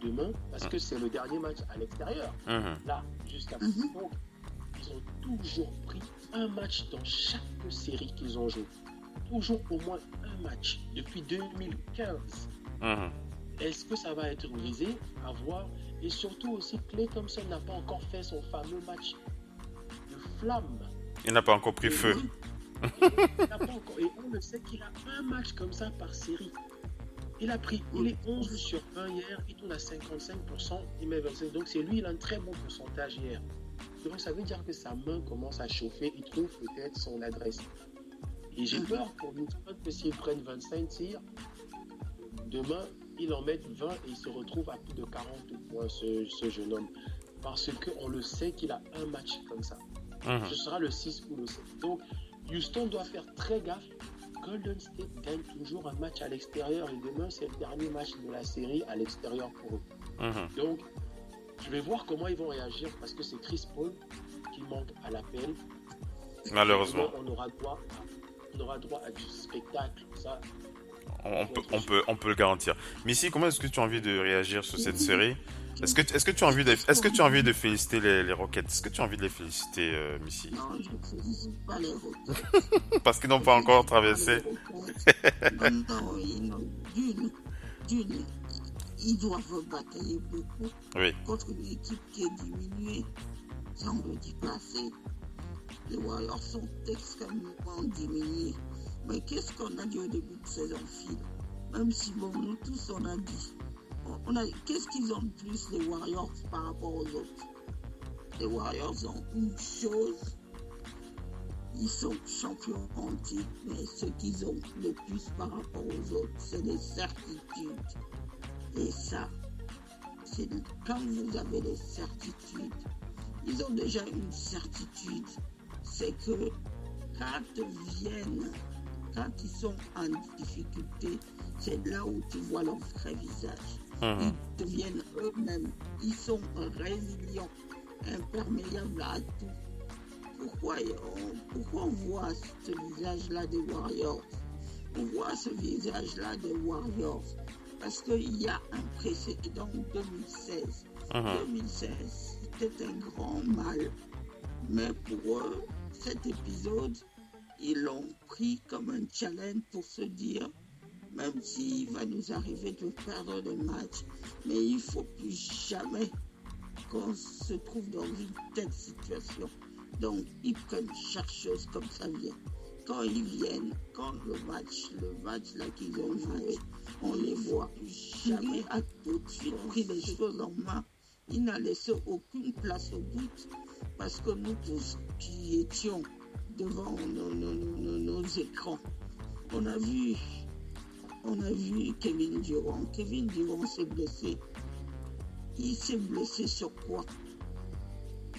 [SPEAKER 10] demain? Parce que c'est le dernier match à l'extérieur. Là, jusqu'à maintenant, ils ont toujours pris un match dans chaque série qu'ils ont joué. Toujours au moins un match depuis 2015. Est-ce que ça va être brisé? À voir. Et surtout aussi, Klay Thompson n'a pas encore fait son fameux match de flamme.
[SPEAKER 8] Il n'a pas encore pris feu.
[SPEAKER 10] Et on le sait qu'il a un match comme ça par série. Il est 11 sur 20 hier, il tourne à 55%, il met 25%. Donc c'est lui, il a un très bon pourcentage hier. Donc ça veut dire que sa main commence à chauffer, il trouve peut-être son adresse. Et j'ai peur pour Houston que s'ils prennent 25 tirs, demain, il en met 20 et il se retrouve à plus de 40 points, ce jeune homme. Parce qu'on le sait qu'il a un match comme ça. Ce sera le 6 ou le 7. Donc Houston doit faire très gaffe. Golden State gagne toujours un match à l'extérieur et demain c'est le dernier match de la série à l'extérieur pour eux. Donc je vais voir comment ils vont réagir parce que c'est Chris Paul qui manque à l'appel.
[SPEAKER 8] Malheureusement.
[SPEAKER 10] On aura droit à du spectacle. Ça,
[SPEAKER 8] on peut le garantir. Missy, comment est-ce que tu as envie de réagir sur cette série? Est-ce que tu as envie de féliciter les Rockets? Est-ce que tu as envie de les féliciter, Missy?
[SPEAKER 12] Non, je ne félicite pas les Rockets.
[SPEAKER 8] Parce qu'ils n'ont pas encore traversé.
[SPEAKER 12] Non, d'une, ils doivent batailler beaucoup contre une équipe qui est diminuée, semble déclassée. Les Warriors sont extrêmement diminués. Mais qu'est-ce qu'on a dit au début de saison, Phil? Même si, bon, nous tous, on a dit, qu'est-ce qu'ils ont de plus, les Warriors, par rapport aux autres? Les Warriors ont une chose, ils sont champions en titre, mais ce qu'ils ont le plus par rapport aux autres, c'est les certitudes. Et ça, c'est quand vous avez des certitudes, ils ont déjà une certitude, c'est que quand ils sont en difficulté, c'est là où tu vois leur vrai visage. Ils deviennent eux-mêmes, ils sont résilients, imperméables à tout. Pourquoi on voit ce visage-là des Warriors? On voit ce visage-là des Warriors parce qu'il y a un précédent 2016. 2016, c'était un grand mal. Mais pour eux, cet épisode, ils l'ont pris comme un challenge pour se dire, même s'il va nous arriver de perdre des matchs, mais il ne faut plus jamais qu'on se trouve dans une telle situation. Donc, ils prennent chaque chose comme ça vient. Quand ils viennent, quand le match là qu'ils ont joué, on les voit plus jamais. A tout de suite pris les choses en main. Il n'a laissé aucune place au doute parce que nous tous qui étions devant nos écrans, on a vu Kevin Durant. Kevin Durant s'est blessé. Il s'est blessé sur quoi?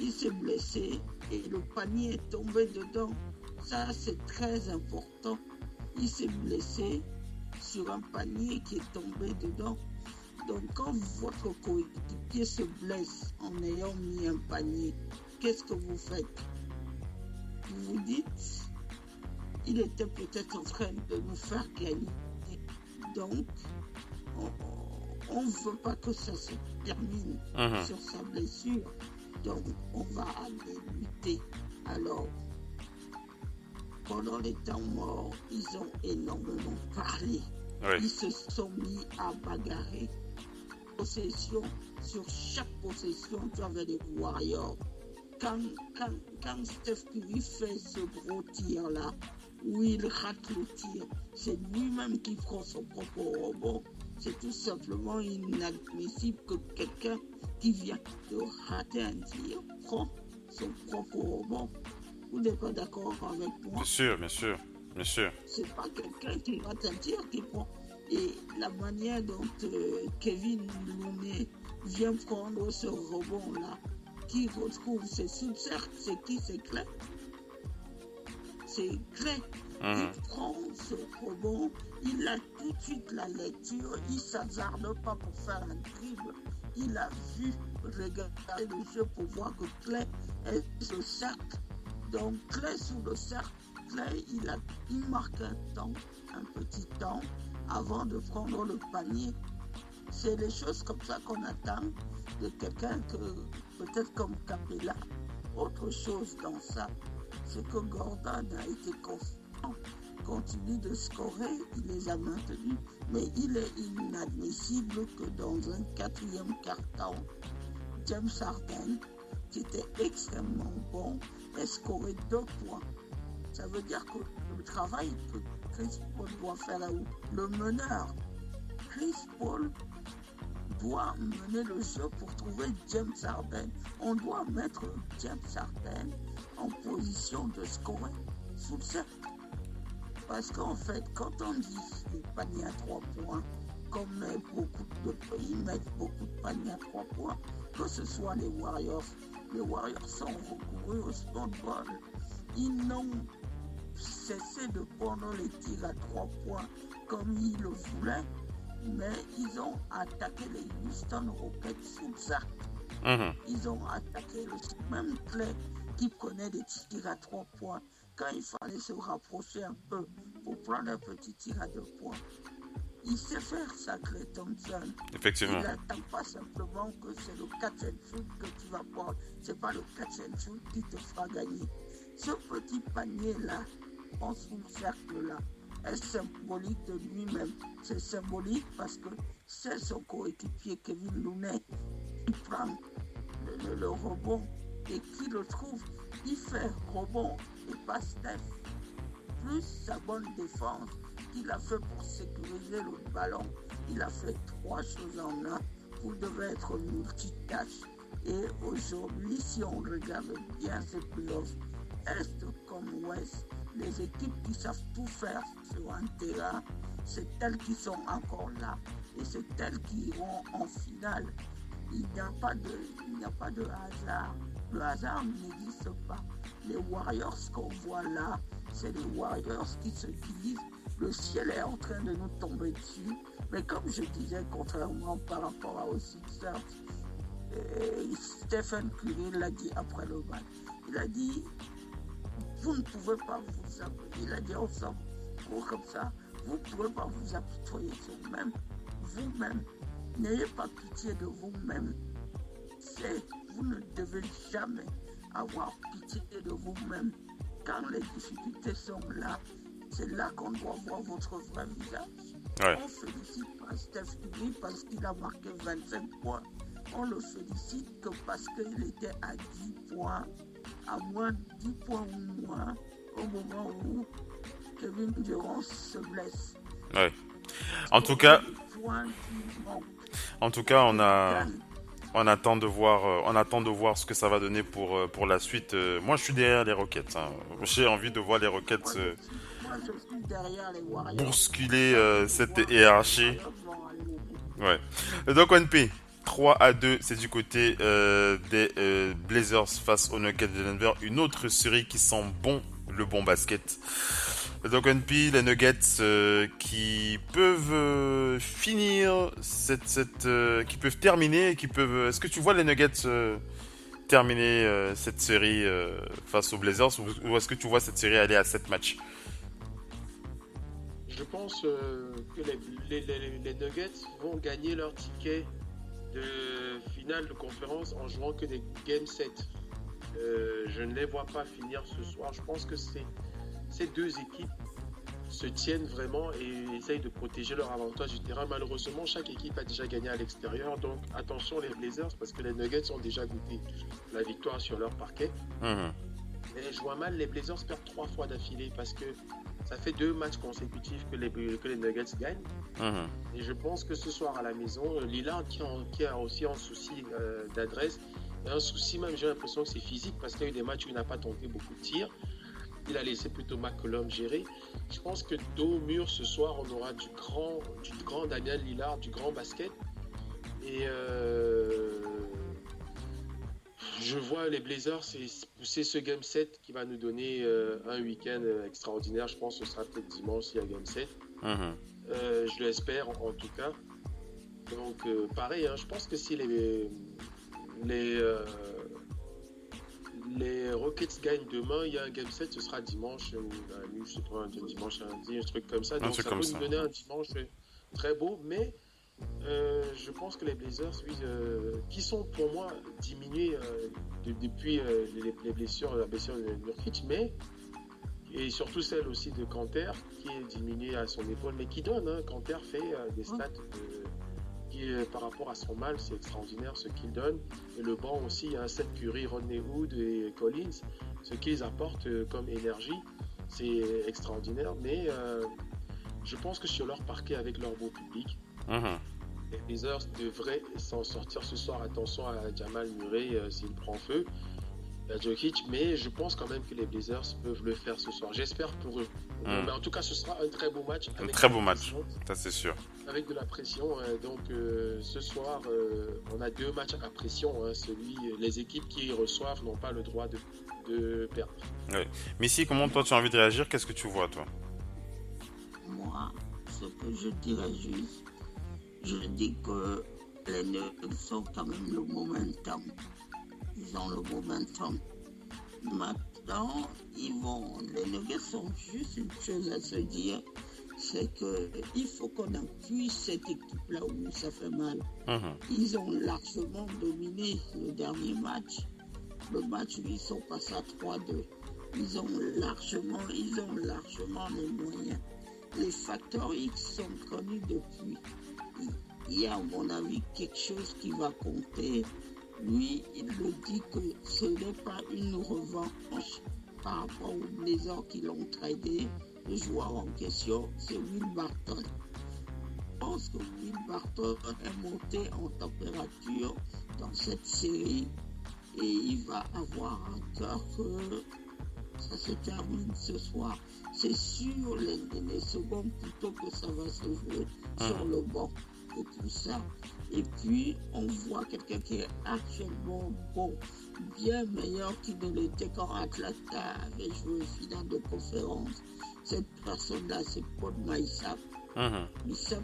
[SPEAKER 12] Il s'est blessé et le panier est tombé dedans. Ça, c'est très important. Il s'est blessé sur un panier qui est tombé dedans. Donc, quand votre coéquipier se blesse en ayant mis un panier, qu'est-ce que vous faites? Vous vous dites, il était peut-être en train de nous faire gagner. Donc, on ne veut pas que ça se termine sur sa blessure. Donc, on va aller lutter. Alors, pendant les temps morts, ils ont énormément parlé. Oui. Ils se sont mis à bagarrer. Possession, sur chaque possession, tu avais des Warriors. Quand Steph Curry fait ce gros tir-là, où il rate le tir, c'est lui-même qui prend son propre rebond. C'est tout simplement inadmissible que quelqu'un qui vient de rater un tir prend son propre rebond. Vous n'êtes pas d'accord avec moi?
[SPEAKER 8] Bien sûr, bien sûr, bien sûr.
[SPEAKER 12] C'est pas quelqu'un qui rate un tir qui prend. Et la manière dont Kevin Looney vient prendre ce rebond-là, qui retrouve ses sous-cercles, c'est qui? C'est Clay. C'est Clay. Il prend ce rebond, il a tout de suite la lecture, il ne s'hasarde pas pour faire un dribble. Il a vu regarder le jeu pour voir que Clay est sur le cercle. Donc Clay sur le cercle, Clay, il marque un petit temps avant de prendre le panier. C'est les choses comme ça qu'on attend de quelqu'un que peut-être comme Capella. Autre chose dans ça, c'est que Gordon a été constant, continue de scorer, il les a maintenus, mais il est inadmissible que dans un quatrième quart-temps, James Harden, qui était extrêmement bon, ait scoré 2 points. Ça veut dire que le travail que Chris Paul doit faire là-haut, le meneur, Chris Paul doit mener le jeu pour trouver James Harden. On doit mettre James Harden en position de scorer sous le cercle. Parce qu'en fait, quand on dit les paniers à 3 points, comme beaucoup de pays mettent beaucoup de paniers à 3 points, que ce soit les Warriors sont recourus au sport ball. Ils n'ont cessé de prendre les tirs à 3 points comme ils le voulaient, mais ils ont attaqué les Houston Rockets sous le cercle. Ils ont attaqué le même Clay qui prenait des tirs à 3 points quand il fallait se rapprocher un peu pour prendre un petit tir à 2 points. Il sait faire ça, Klay Thompson.
[SPEAKER 8] Effectivement.
[SPEAKER 12] Il n'attend pas simplement que c'est le catch and shoot que tu vas prendre. C'est pas le catch and shoot qui te fera gagner. Ce petit panier-là, en sous le cercle-là, est symbolique de lui-même. C'est symbolique parce que c'est son coéquipier Kevin Looney qui prend le rebond et qui le trouve. Il fait rebond et pas Steph. Plus sa bonne défense qu'il a fait pour sécuriser le ballon, il a fait 3 choses en un. Vous devez être multitâche. Et aujourd'hui, si on regarde bien ces playoffs, Est comme Ouest, les équipes qui savent tout faire sur un terrain, c'est elles qui sont encore là. Et c'est elles qui iront en finale. Il n'y a pas de hasard. Le hasard n'existe pas. Les Warriors qu'on voit là, c'est les Warriors qui se disent le ciel est en train de nous tomber dessus. Mais comme je disais, contrairement par rapport aux Sixers, Stephen Curry l'a dit après le match. Il a dit, vous ne pouvez pas vous apitoyer. Il a dit ensemble, comme ça, vous ne pouvez pas vous apitoyer sur vous-même. N'ayez pas pitié de vous-même. Vous ne devez jamais avoir pitié de vous-même. Quand les difficultés sont là, c'est là qu'on doit voir votre vrai visage.
[SPEAKER 8] Ouais.
[SPEAKER 12] On félicite pas Steph Curry parce qu'il a marqué 25 points. On le félicite que parce qu'il était à 10 points, à moins de 10 points ou moins, au moment où Kevin Durant se blesse.
[SPEAKER 8] Ouais. En tout cas, on attend de voir ce que ça va donner pour la suite. Moi, je suis derrière les Rockets. Hein. J'ai envie de voir les Rockets bousculer cette hiérarchie. Ouais. Donc, ONP, 3-2, c'est du côté des Blazers face aux Nuggets de Denver. Une autre série qui sent bon le bon basket. Donc ONP, les Nuggets qui peuvent finir qui peuvent terminer, Est-ce que tu vois les Nuggets terminer cette série face aux Blazers ou est-ce que tu vois cette série aller à 7 matchs?
[SPEAKER 10] Je pense que les Nuggets vont gagner leur ticket de finale de conférence en jouant que des Game 7. Je ne les vois pas finir ce soir. Je pense que ces deux équipes se tiennent vraiment et essayent de protéger leur avantage du terrain. Malheureusement, chaque équipe a déjà gagné à l'extérieur. Donc attention les Blazers parce que les Nuggets ont déjà goûté la victoire sur leur parquet. Mais je vois mal les Blazers perdre 3 fois d'affilée parce que ça fait 2 matchs consécutifs que les Nuggets gagnent. Et je pense que ce soir à la maison, Lillard qui a aussi un souci d'adresse, et un souci même, j'ai l'impression que c'est physique parce qu'il y a eu des matchs où il n'a pas tenté beaucoup de tirs. Il a laissé plutôt McCollum gérer. Je pense que dos au mur ce soir, on aura du grand Damian Lillard, du grand basket. Et je vois les Blazers, c'est ce Game 7 qui va nous donner un week-end extraordinaire. Je pense que ce sera peut-être dimanche s'il y a Game 7. Je l'espère en tout cas. Donc pareil, hein, je pense que si les Rockets gagnent demain, il y a un Game 7, ce sera dimanche ou je sais pas, dimanche lundi, un truc comme ça. Donc ça peut nous donner un dimanche très beau, mais je pense que les Blazers, qui sont pour moi diminués depuis les blessures, la blessure de Nurkic, et surtout celle aussi de Kanter qui est diminuée à son épaule, mais qui donne. Hein, Kanter fait des stats qui, par rapport à son mal, c'est extraordinaire ce qu'il donne. Et le banc aussi, hein, Seth Curry, Rodney Hood et Collins, ce qu'ils apportent comme énergie, c'est extraordinaire. Mais je pense que sur leur parquet avec leur beau public, les Blazers devraient s'en sortir ce soir. Attention à Jamal Murray s'il prend feu, à Jokic, mais je pense quand même que les Blazers peuvent le faire ce soir. J'espère pour eux. Mais en tout cas, ce sera un très beau match.
[SPEAKER 8] Un très beau match, ça c'est sûr.
[SPEAKER 10] Avec de la pression. Donc ce soir, on a 2 matchs à pression. Les équipes qui reçoivent n'ont pas le droit de perdre.
[SPEAKER 8] Ouais. Missy, comment toi tu as envie de réagir? Qu'est-ce que tu vois toi?
[SPEAKER 12] Moi, ce que je dirais juste, je dis que les Nuggets ont quand même le momentum. Ils ont le momentum. Maintenant, les Nuggets ont juste une chose à se dire, c'est qu'il faut qu'on appuie cette équipe-là où ça fait mal. Ils ont largement dominé le dernier match. Le match où ils sont passés à 3-2. Ils ont largement les moyens. Les facteurs X sont connus depuis. Il y a, à mon avis, quelque chose qui va compter. Lui, il me dit que ce n'est pas une revanche par rapport aux Blazers qui l'ont tradé. Le joueur en question, c'est Will Barton. pense que Will Barton est monté en température dans cette série et il va avoir un cœur que ça se termine ce soir. C'est sur les secondes plutôt que ça va se jouer sur le banc et tout ça. Et puis, on voit quelqu'un qui est actuellement bien meilleur qu'il ne l'était quand Atlanta avait joué finale de conférence. Cette personne-là, c'est Paul Millsap. Millsap,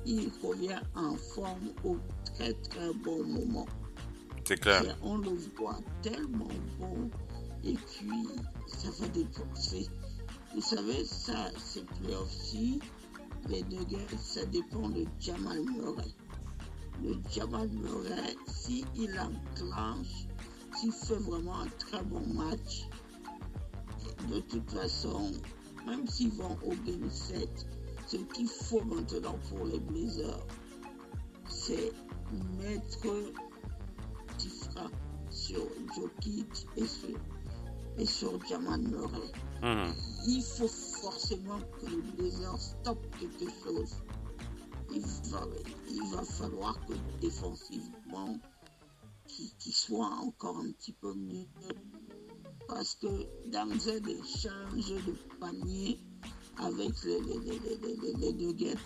[SPEAKER 12] il revient en forme au très très bon moment.
[SPEAKER 8] C'est clair.
[SPEAKER 12] Et on le voit tellement bon. Et puis, ça va dépenser. Vous savez, ça, ces playoffs-ci, les Nuggets, ça dépend de Jamal Murray. Le Jamal Murray, s'il enclenche, s'il fait vraiment un très bon match, de toute façon, même s'ils vont au Game 7, ce qu'il faut maintenant pour les Blazers, c'est mettre petit frappe sur Jokic et sur Jamal Murray. Il faut forcément que les Blazers stoppent quelque chose. Il va falloir que défensivement, qu'ils soient encore un petit peu mieux. Parce que dans un échange de panier avec les Nuggets,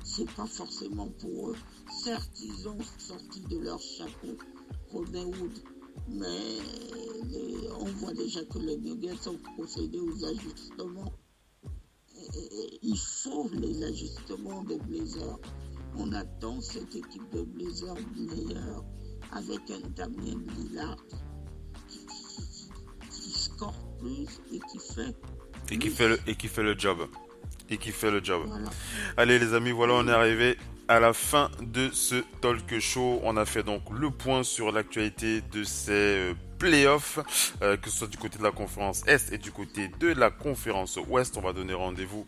[SPEAKER 12] c'est pas forcément pour eux. Certes, ils ont sorti de leur chapeau Rodney Hood, mais on voit déjà que les Nuggets ont procédé aux ajustements. Il faut les ajustements des Blazers. On attend cette équipe de Blazers meilleure avec un Damien Lillard qui score plus et qui fait
[SPEAKER 8] le job.
[SPEAKER 12] Voilà.
[SPEAKER 8] Allez les amis, voilà, on est arrivé à la fin de ce talk show. On a fait donc le point sur l'actualité de ces playoffs, que ce soit du côté de la conférence Est et du côté de la conférence Ouest. On va donner rendez-vous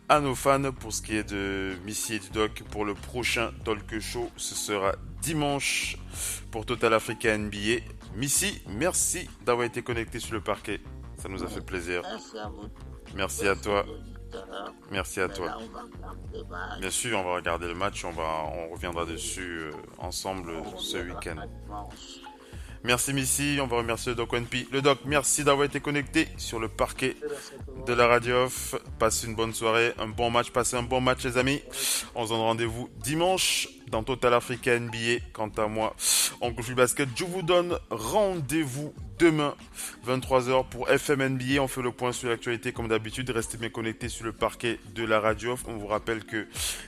[SPEAKER 8] à nos fans pour ce qui est de Missy et du Doc pour le prochain talk show. Ce sera dimanche pour Total Africa NBA. Missy, merci d'avoir été connecté sur le parquet. Ça nous a fait plaisir.
[SPEAKER 12] Merci à vous.
[SPEAKER 8] Merci à toi. Merci à toi. Bien sûr, on va regarder le match. On reviendra dessus ensemble ce week-end. Merci Missy, on va remercier le Doc ONP. Le Doc, merci d'avoir été connecté sur le parquet de la Radio Off. Passez une bonne soirée, un bon match, passez un bon match les amis. On se donne rendez-vous dimanche dans Total Africa NBA. Quant à moi, Oncle Phil Basket, je vous donne rendez-vous demain 23h pour FM NBA. On fait le point sur l'actualité comme d'habitude. Restez bien connectés sur le parquet de la Radio Off. On vous rappelle que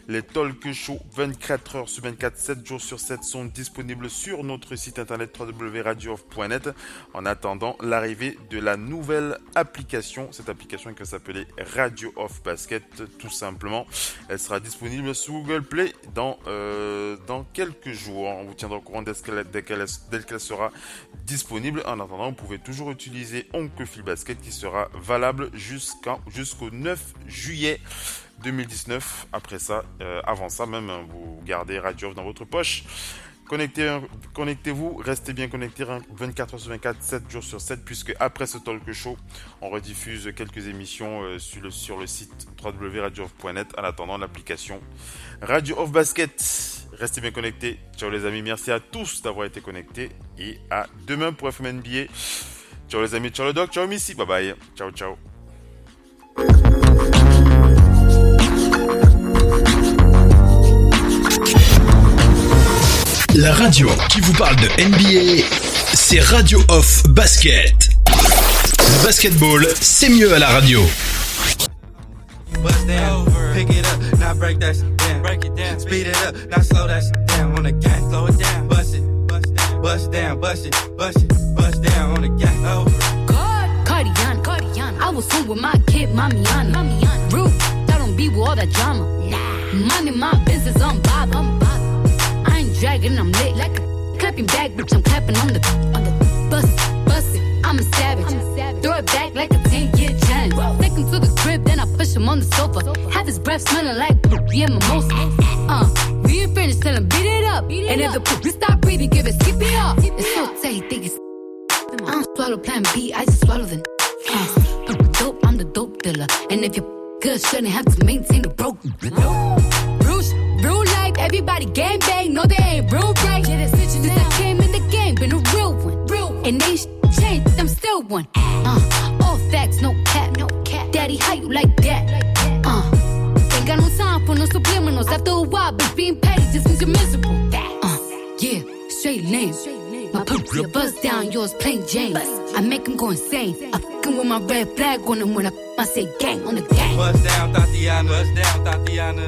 [SPEAKER 8] les talk shows 24h sur 24, 7 jours sur 7 sont disponibles sur notre site internet www.radiooff.net en attendant l'arrivée de la nouvelle application. Cette application qui va s'appeler Radio Off Basket tout simplement. Elle sera disponible sur Google Play dans quelques jours. On vous tiendra au courant dès qu'elle sera disponible. En attendant, vous pouvez toujours utiliser Oncle Phil Basket qui sera valable jusqu'au 9 juillet 2019. Après ça, avant ça même, vous gardez Radio Off dans votre poche. Connectez-vous, restez bien connectés 24h sur 24, 7 jours sur 7, puisque après ce talk show, on rediffuse quelques émissions sur le site www.radiooff.net en attendant l'application Radio Off Basket. Restez bien connectés. Ciao les amis, merci à tous d'avoir été connectés et à demain pour FM NBA. Ciao les amis, ciao le Doc, ciao Missy, bye bye, ciao ciao.
[SPEAKER 7] La radio qui vous parle de NBA, c'est Radio Off Basket. Le basketball, c'est mieux à la radio.
[SPEAKER 3] Bust down, pick it up, now break that shit down. Break it down, speed it up, now slow that shit down on the gang. Slow it down, bust it, bust down, bust it, bust down on the gang. Oh.
[SPEAKER 4] Cardiana, I was home with my kid, Mamiana. Rude, I don't be with all that drama. Minding my business, I'm Bob. I ain't dragging, I'm lit like a clapping back, bitch. I'm clapping on the bust it. I'm a savage. Throw it back like a 10-year challenge. Take him to the crib, then I push him on the sofa. Have his breath smelling like yeah, mimosa. We ain't finished, tell him beat it up. And if the police stop breathing, give it skip it up. It's so tight, think it's I don't swallow plan B, I just swallow the dope, I'm the dope dealer. And if you good, shouldn't have to maintain the broken. Bruce, real life, everybody gang bang, no they ain't real right. Yeah, that's since I came in the game, been a real one. And they changed, I'm still one. All facts, no cap, no cap. Daddy, how you like that? Ain't got no time for no subliminals. After a while, but being petty just means you're miserable. Yeah, straight lane. My pussy a buzz down, yours plain Jane. I make him go insane. I fucking with my red flag on him when I say gang on the gang.
[SPEAKER 3] Buzz down, Tatiana. Buzz down, Tatiana.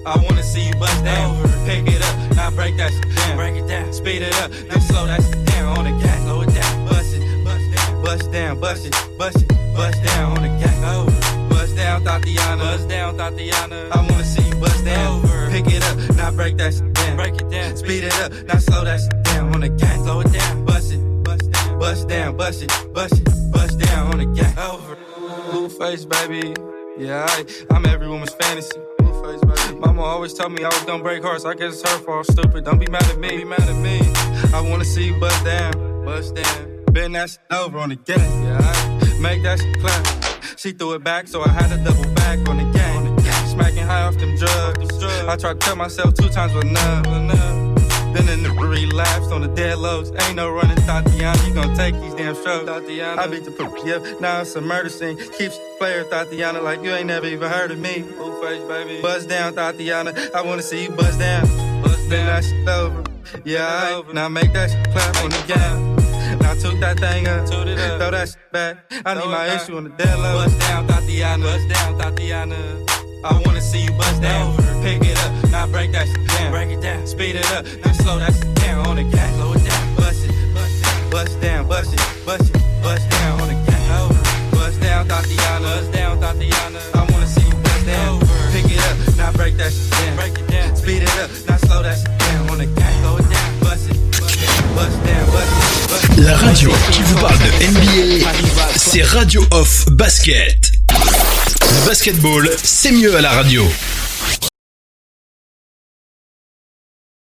[SPEAKER 3] I wanna see you buzz down. Pick it up, now break that shit down. Break it down, speed it up, then slow that shit down on the gang. Slow it down, bust it, bust down, bust it, bust it, bust down on the gang. Buzz down, Tatiana. Buzz down, Tatiana. I wanna see you buzz down. Pick it up, now break that shit down. Break it down, speed it up, now slow that shit down on the gang. Slow it down, bust it, bust down, bust it, bust down on the gang. Blueface, baby. Yeah, I'm every woman's fantasy. Blueface, baby. Mama always told me I was gonna break hearts. I guess it's her fault, stupid. Don't be mad at me. I wanna see you bust down. Bend that shit over on the gang. Yeah, make that shit clap. She threw it back, so I had to double back on the gang. Smacking high off them drugs. I tried to tell myself 2 times was enough. Then in the relapse on the dead lows. Ain't no running, Tatiana. You gon' take these damn strokes, Tatiana. I beat the poopy up. Now it's a murder scene. Keeps player, Tatiana, like you ain't never even heard of me. Blueface, baby. Buzz down, Tatiana. I wanna see you buzz down. Then that shit over. Yeah, now make that shit clap on the gang. Now took that thing up, throw that shit back. I need my issue on the dead low. Buzz down, Tatiana. Buzz down, Tatiana. I wanna see you buzz down. Pick it up, now break that shit down. Break it down, speed it up, now slow that shit down on the gang. Slow it down, bust it, bust down, bust it, bust down on the gang. Buzz down, Tatiana. Buzz down, Tatiana. I wanna see you buzz down. Pick it up, now break that shit down. Break it down, speed it up, now slow that shit down on the gang. Slow it down, bust it, bust down, bust it.
[SPEAKER 7] La radio qui vous parle de NBA, c'est Radio Off Basket. Le basketball, c'est mieux à la radio.